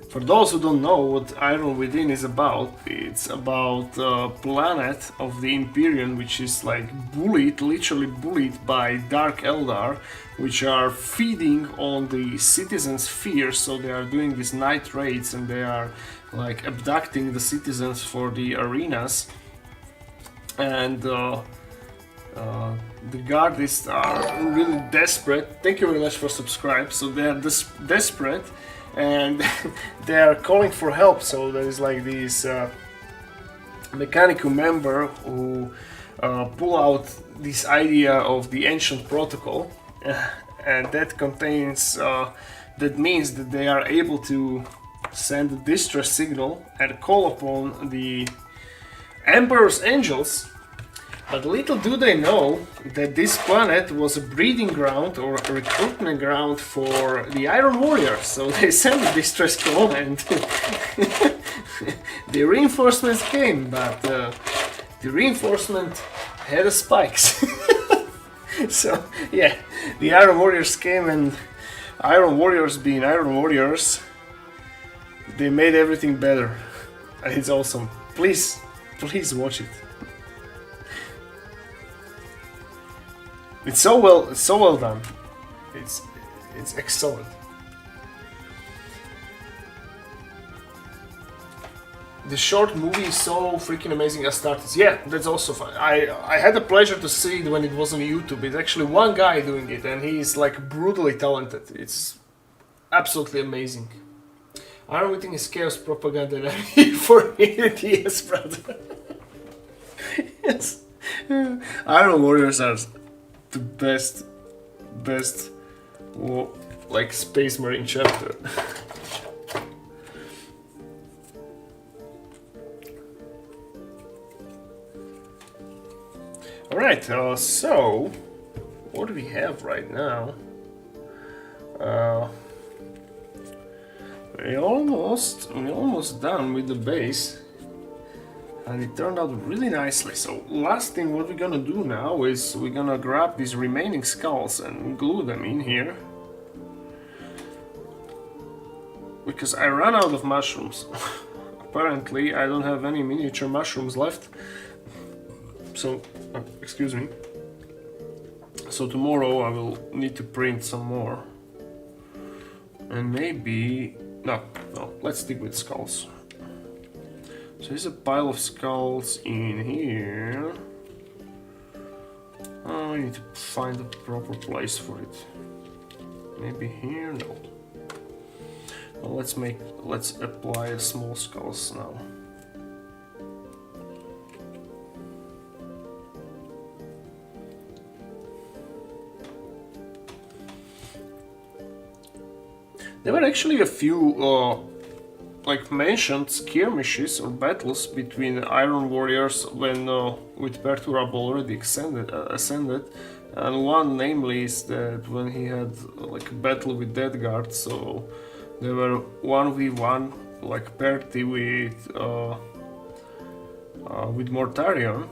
For those who don't know what Iron Within is about, it's about a planet of the Imperium which is like bullied, literally bullied by Dark Eldar, which are feeding on the citizens' fear, so they are doing these night raids and they are like abducting the citizens for the arenas. And the Guardists are really desperate. Thank you very much for subscribe. So they are desperate and they are calling for help. So there is like this mechanical member who pull out this idea of the ancient protocol, and that contains that means that they are able to send a distress signal and call upon the Emperor's angels. But little do they know that this planet was a breeding ground or a recruitment ground for the Iron Warriors. So they sent a distress call and the reinforcements came, but the reinforcement had a spikes. So yeah, the Iron Warriors came, and Iron Warriors being Iron Warriors, they made everything better. And it's awesome. Please watch it. It's so well done. It's excellent. The short movie is so freaking amazing. I started. Yeah, that's also fun. I had the pleasure to see it when it was on YouTube. It's actually one guy doing it, and he is like brutally talented. It's absolutely amazing. Iron Witting is chaos propaganda, and I'm here for it. Yes, brother. Yes. Iron Warriors are the best, like Space Marine chapter. Alright, so what do we have right now? We're almost done with the base, and it turned out really nicely. So last thing what we're gonna do now is we're gonna grab these remaining skulls and glue them in here, because I ran out of mushrooms. Apparently I don't have any miniature mushrooms left. So, excuse me. So tomorrow I will need to print some more. And maybe... No, let's stick with skulls. So there's a pile of skulls in here. Oh, I need to find a proper place for it. Maybe here? No. Well, let's apply small skulls now. There were actually a few like mentioned skirmishes or battles between Iron Warriors when with Perturab already ascended, and one namely is that when he had like a battle with Death Guard. So there were 1v1 like Perty with Mortarion,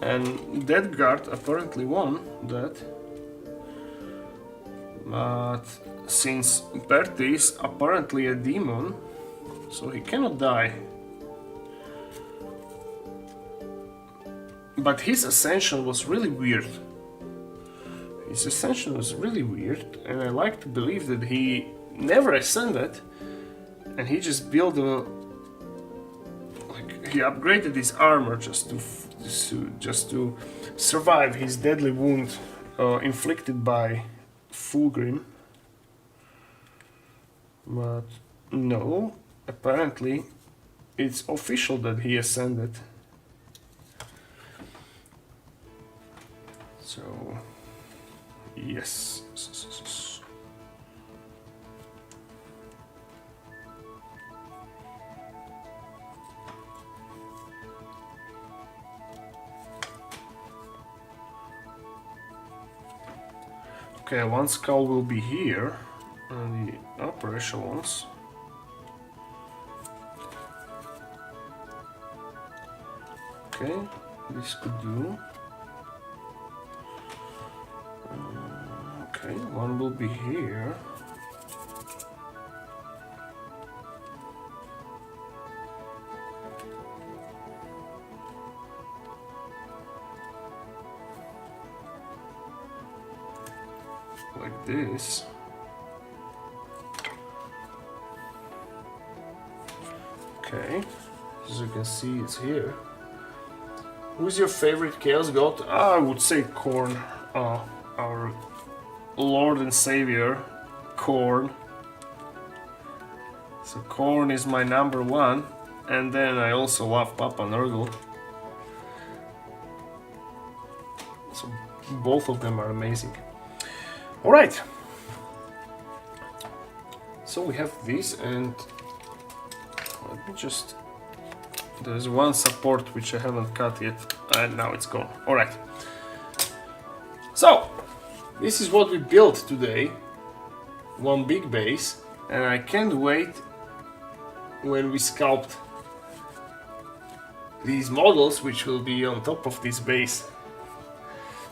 and Death Guard apparently won that. But since Perty is apparently a demon, so he cannot die. But his ascension was really weird. And I like to believe that he never ascended, and he just built a... like, he upgraded his armor just to survive his deadly wound inflicted by Fulgrim. But no, apparently it's official that he ascended. So yes. Okay, one skull will be here on the upper echelons. Okay, this could do. Okay, one will be here. Like this. Okay, as you can see, it's here. Who's your favorite Chaos God? I would say Khorne, our Lord and Savior, Khorne. So Khorne is my number one, and then I also love Papa Nurgle. So both of them are amazing. Alright, so we have this, and let me just... there's one support which I haven't cut yet, and now it's gone. Alright, so this is what we built today, one big base, and I can't wait when we sculpt these models which will be on top of this base.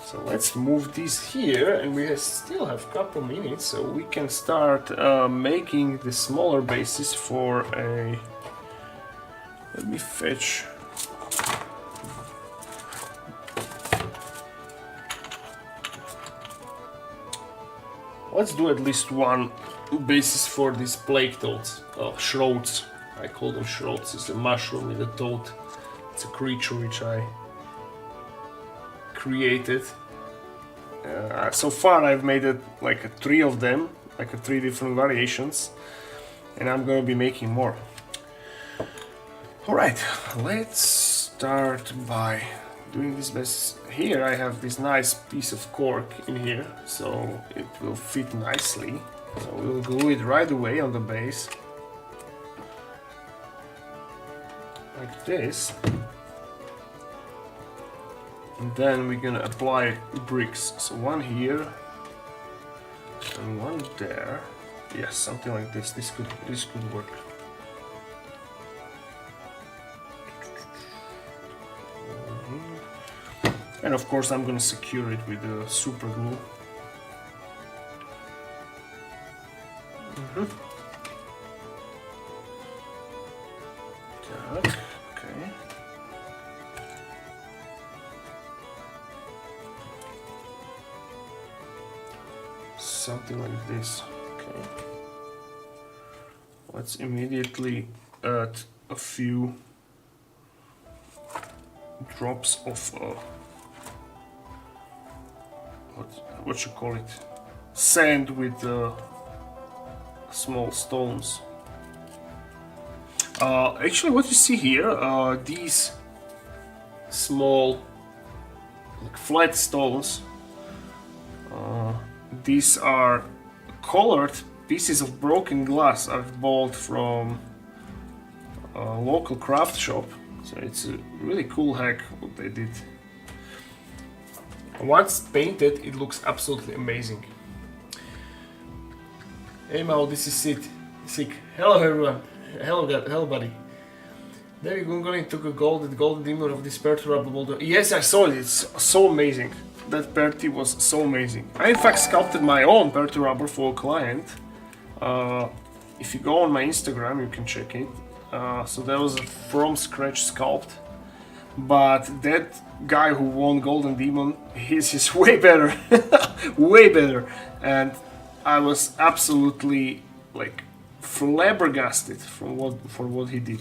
So let's move this here, and we still have a couple minutes, so we can start making the smaller bases for a... let me fetch... let's do at least one basis for these plague toads, shrouds, I call them shrouds. It's a mushroom with a toad. It's a creature which I created. So far I've made it like 3 of them, like 3 different variations, and I'm gonna be making more. Alright, let's start by doing this best. Here I have this nice piece of cork in here, so it will fit nicely. So we'll glue it right away on the base. Like this. And then we're gonna apply bricks. So one here and one there. Yes, something like this. This could work. And of course I'm gonna secure it with the super glue. Okay. Something like this. Okay. Let's immediately add a few drops of what you call it? Sand with small stones. Actually, what you see here, these small, like flat stones. These are colored pieces of broken glass I've bought from a local craft shop. So it's a really cool hack what they did. Once painted, it looks absolutely amazing. Hey Maho, this is Sick. Hello everyone. Hello buddy. There you go, going to a golden demon of this perturbable. Yes, I saw it. It's so amazing. That Perty was so amazing. I in fact sculpted my own perturber for a client. If you go on my Instagram, you can check it. So that was a from scratch sculpt. But that guy who won Golden Demon, his is way better, way better. And I was absolutely like flabbergasted for what he did.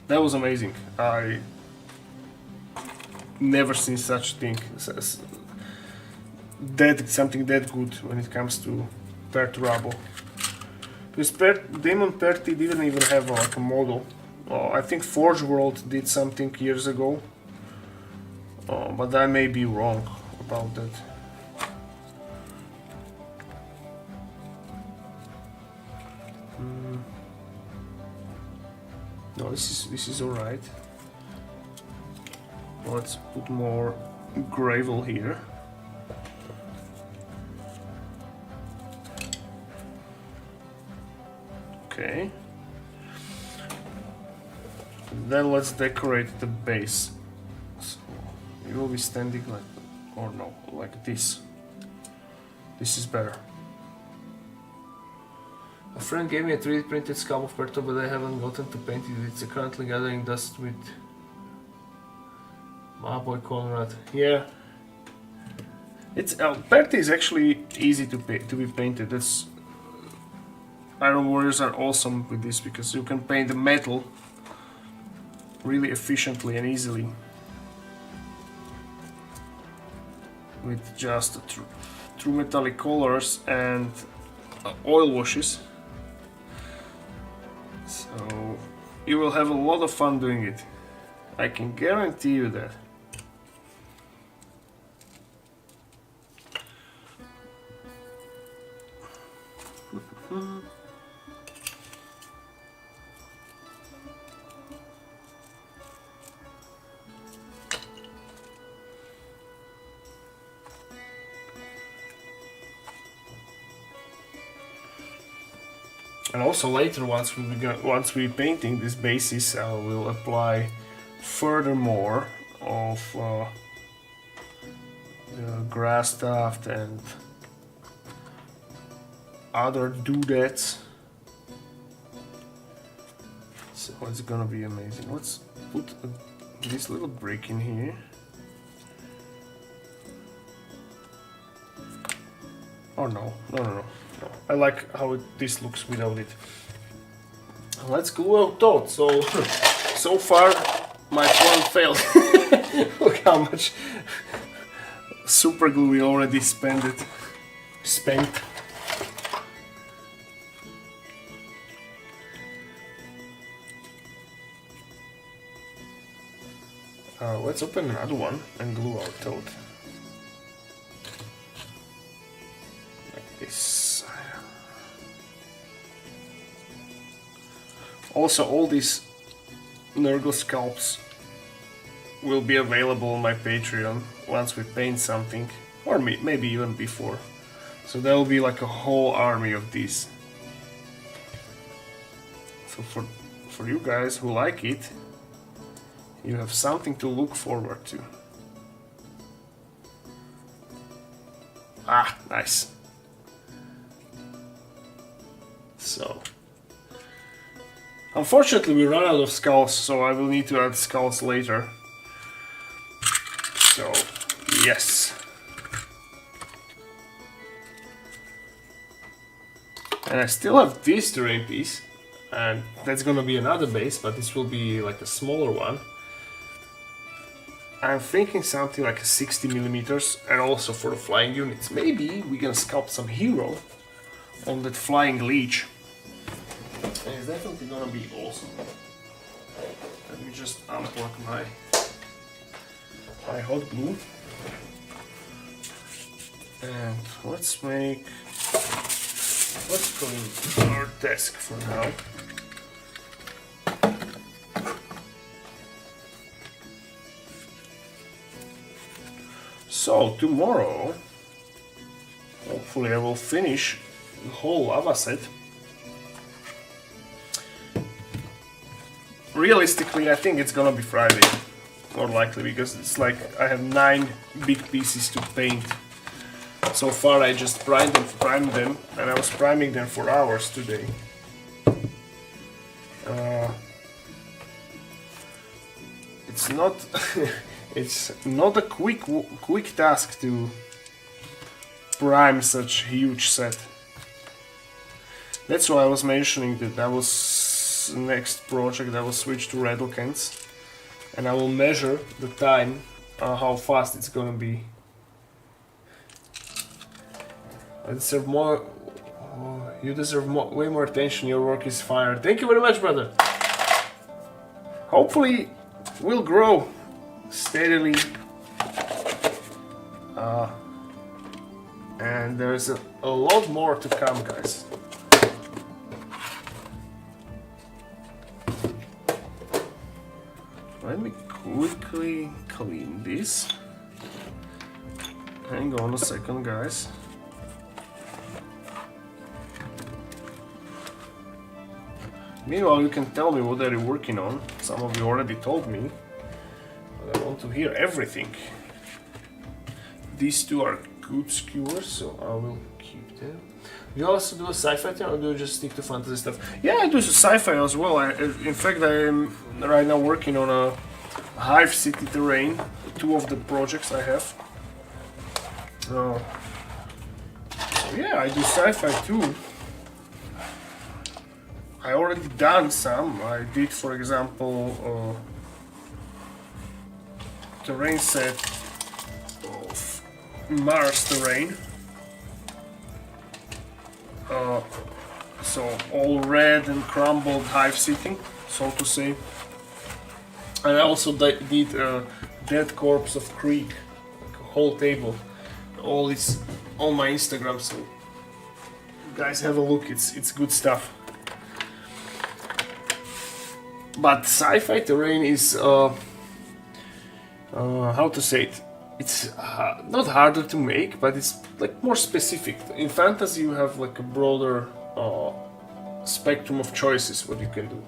That was amazing. I never seen such thing. Something that good when it comes to Perturabo. This Demon Perty didn't even have like a model. I think Forge World did something years ago, but I may be wrong about that. No, this is all right. Let's put more gravel here. Okay. Then let's decorate the base. So you will be standing like, or no, like this. This is better. A friend gave me a 3D printed scum of Perto, but I haven't gotten to paint it. It's currently gathering dust with my boy Conrad. Yeah. It's Perty is actually easy to be painted. That's Iron Warriors are awesome with this because you can paint the metal really efficiently and easily with just true metallic colors and oil washes. So you will have a lot of fun doing it. I can guarantee you that. And also later, once we're painting this basis, I will apply furthermore of the grass tuft and other doodads. So it's gonna be amazing. Let's put this little brick in here. Oh no. No, I like how this looks without it. Let's glue out toad. So, so far my plan failed. Look how much super glue we already spent. Let's open another one and glue our toad. Like this. Also, all these Nurgle sculpts will be available on my Patreon once we paint something, or maybe even before. So there will be like a whole army of these. So for you guys who like it, you have something to look forward to. Ah, nice. So, unfortunately we run out of skulls, so I will need to add skulls later. So, yes. And I still have this terrain piece, and that's gonna be another base, but this will be like a smaller one. I'm thinking something like a 60mm, and also for the flying units. Maybe we can sculpt some hero on that flying leech. And it's definitely gonna be awesome. Let me just unplug my hot glue. And let's clean our desk for now. So tomorrow, hopefully I will finish the whole lava set. Realistically, I think it's gonna be Friday, more likely, because it's like I have 9 big pieces to paint. So far I just primed them, and I was priming them for hours today. It's not it's not a quick task to prime such a huge set. That's why I was mentioning that I was next project I will switch to Redlecans, and I will measure the time, how fast it's gonna be. I deserve more. Oh, you deserve way more attention. Your work is fire. Thank you very much, brother. Hopefully, we'll grow steadily. And there's a lot more to come, guys. Let me quickly clean this. Hang on a second, guys. Meanwhile, you can tell me what are you working on. Some of you already told me, but I want to hear everything. These two are good skewers, so I will keep them. You also do a sci-fi thing, or do you just stick to fantasy stuff? Yeah, I do sci-fi as well. In fact, I am right now working on a Hive City terrain, 2 of the projects I have. So yeah, I do sci-fi too. I already done some. I did, for example, terrain set of Mars terrain. So all red and crumbled Hive City, so to say. And I also did Dead Corpse of Creek, like a whole table. All is on my Instagram, so guys have a look. It's good stuff. But sci-fi terrain is how to say it? It's not harder to make, but it's like more specific. In fantasy, you have like a broader spectrum of choices what you can do,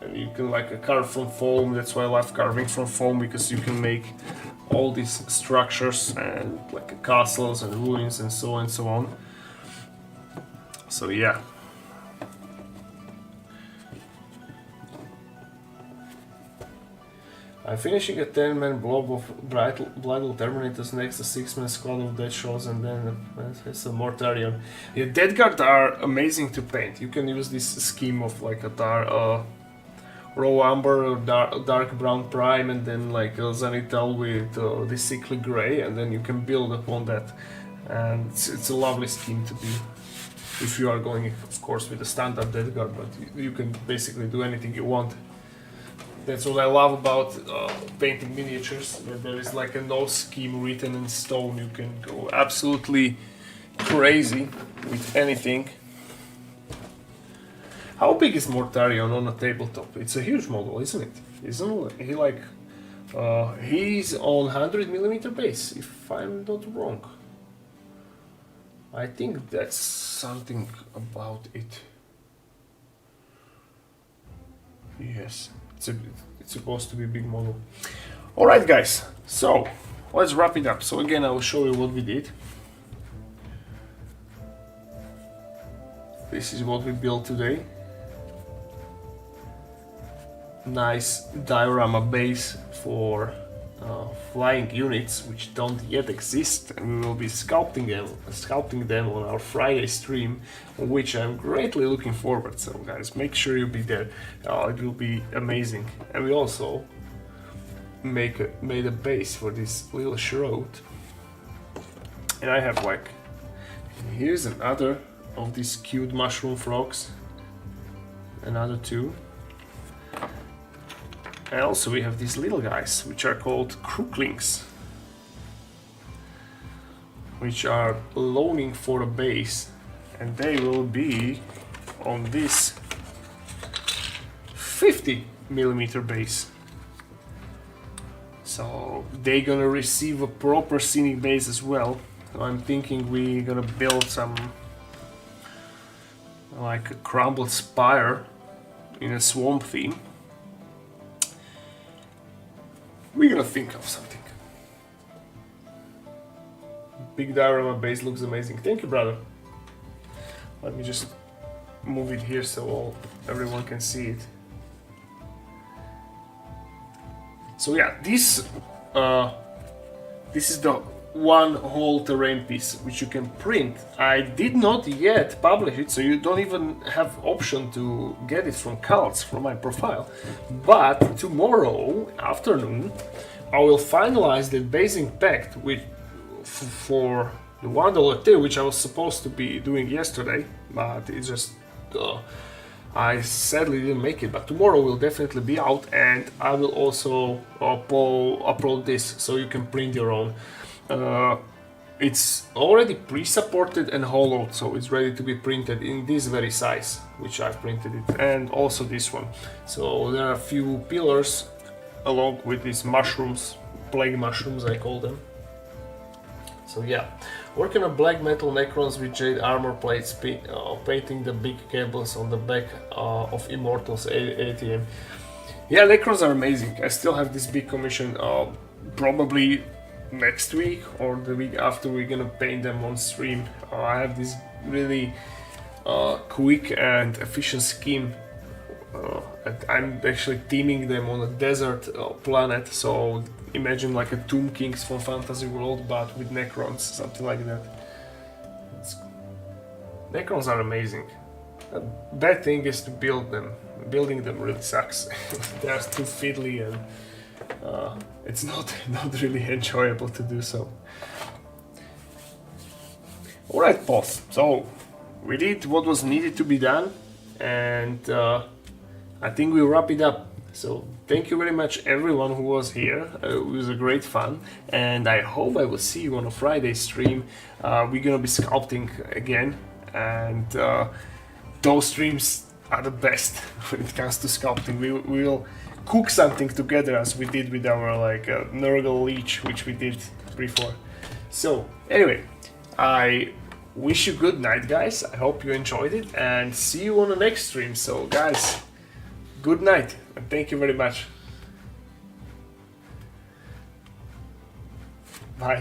and you can like carve from foam. That's why I love carving from foam, because you can make all these structures and like castles and ruins and so on and so on. So yeah. I'm finishing a 10-man blob of Bridal Terminators next to 6-man squad of Dead Shows, and then some Mortarion. Yeah, Dead Guard are amazing to paint. You can use this scheme of like a raw amber or dark brown prime, and then like a Zenital with this sickly gray, and then you can build upon that. And it's a lovely scheme to be, if you are going, of course, with the standard Dead Guard, but you can basically do anything you want. That's what I love about painting miniatures, that there is like a no scheme written in stone. You can go absolutely crazy with anything. How big is Mortarion on a tabletop? It's a huge model, isn't it? Isn't he like... he's on 100mm base, if I'm not wrong. I think that's something about it. Yes. It's supposed to be a big model. Alright guys, so let's wrap it up. So again, I will show you what we did. This is what we built today. Nice diorama base for flying units which don't yet exist, and we will be sculpting them on our Friday stream, which I'm greatly looking forward. So guys, make sure you be there. It will be amazing. And we also made a base for this little shroud, and I have like, here's another of these cute mushroom frogs, another two. And also we have these little guys, which are called crooklings, which are longing for a base, and they will be on this 50mm base. So they're gonna receive a proper scenic base as well. So I'm thinking we're gonna build some like a crumbled spire in a swamp theme. We're gonna think of something. Big diorama base looks amazing. Thank you, brother. Let me just move it here so everyone can see it. So yeah, this is the one whole terrain piece which you can print. I did not yet publish it, so you don't even have option to get it from Cults, from my profile. But tomorrow afternoon I will finalize the basing pact with for the $1 tier, which I was supposed to be doing yesterday, but it just I sadly didn't make it. But tomorrow will definitely be out, and I will also upload this so you can print your own. It's already pre-supported and hollowed, so it's ready to be printed in this very size, which I've printed it, and also this one. So there are a few pillars along with these mushrooms, plague mushrooms I call them. So yeah, working on black metal Necrons with jade armor plates, painting the big cables on the back of Immortals ATM. Yeah, Necrons are amazing. I still have this big commission, probably next week or the week after we're gonna paint them on stream. I have this really quick and efficient scheme. I'm actually teaming them on a desert planet, so imagine like a Tomb Kings from Fantasy World but with Necrons, something like that. Necrons are amazing. The bad thing is to build them. Building them really sucks. They're too fiddly, and it's not really enjoyable to do so. Alright, boss. So we did what was needed to be done, and I think we'll wrap it up. So thank you very much everyone who was here. It was a great fun, and I hope I will see you on a Friday stream. We're gonna be sculpting again, and those streams are the best when it comes to sculpting. We will cook something together as we did with our like Nurgle Leech, which we did before. So anyway, I wish you good night, guys. I hope you enjoyed it, and see you on the next stream. So guys, good night, and thank you very much. Bye.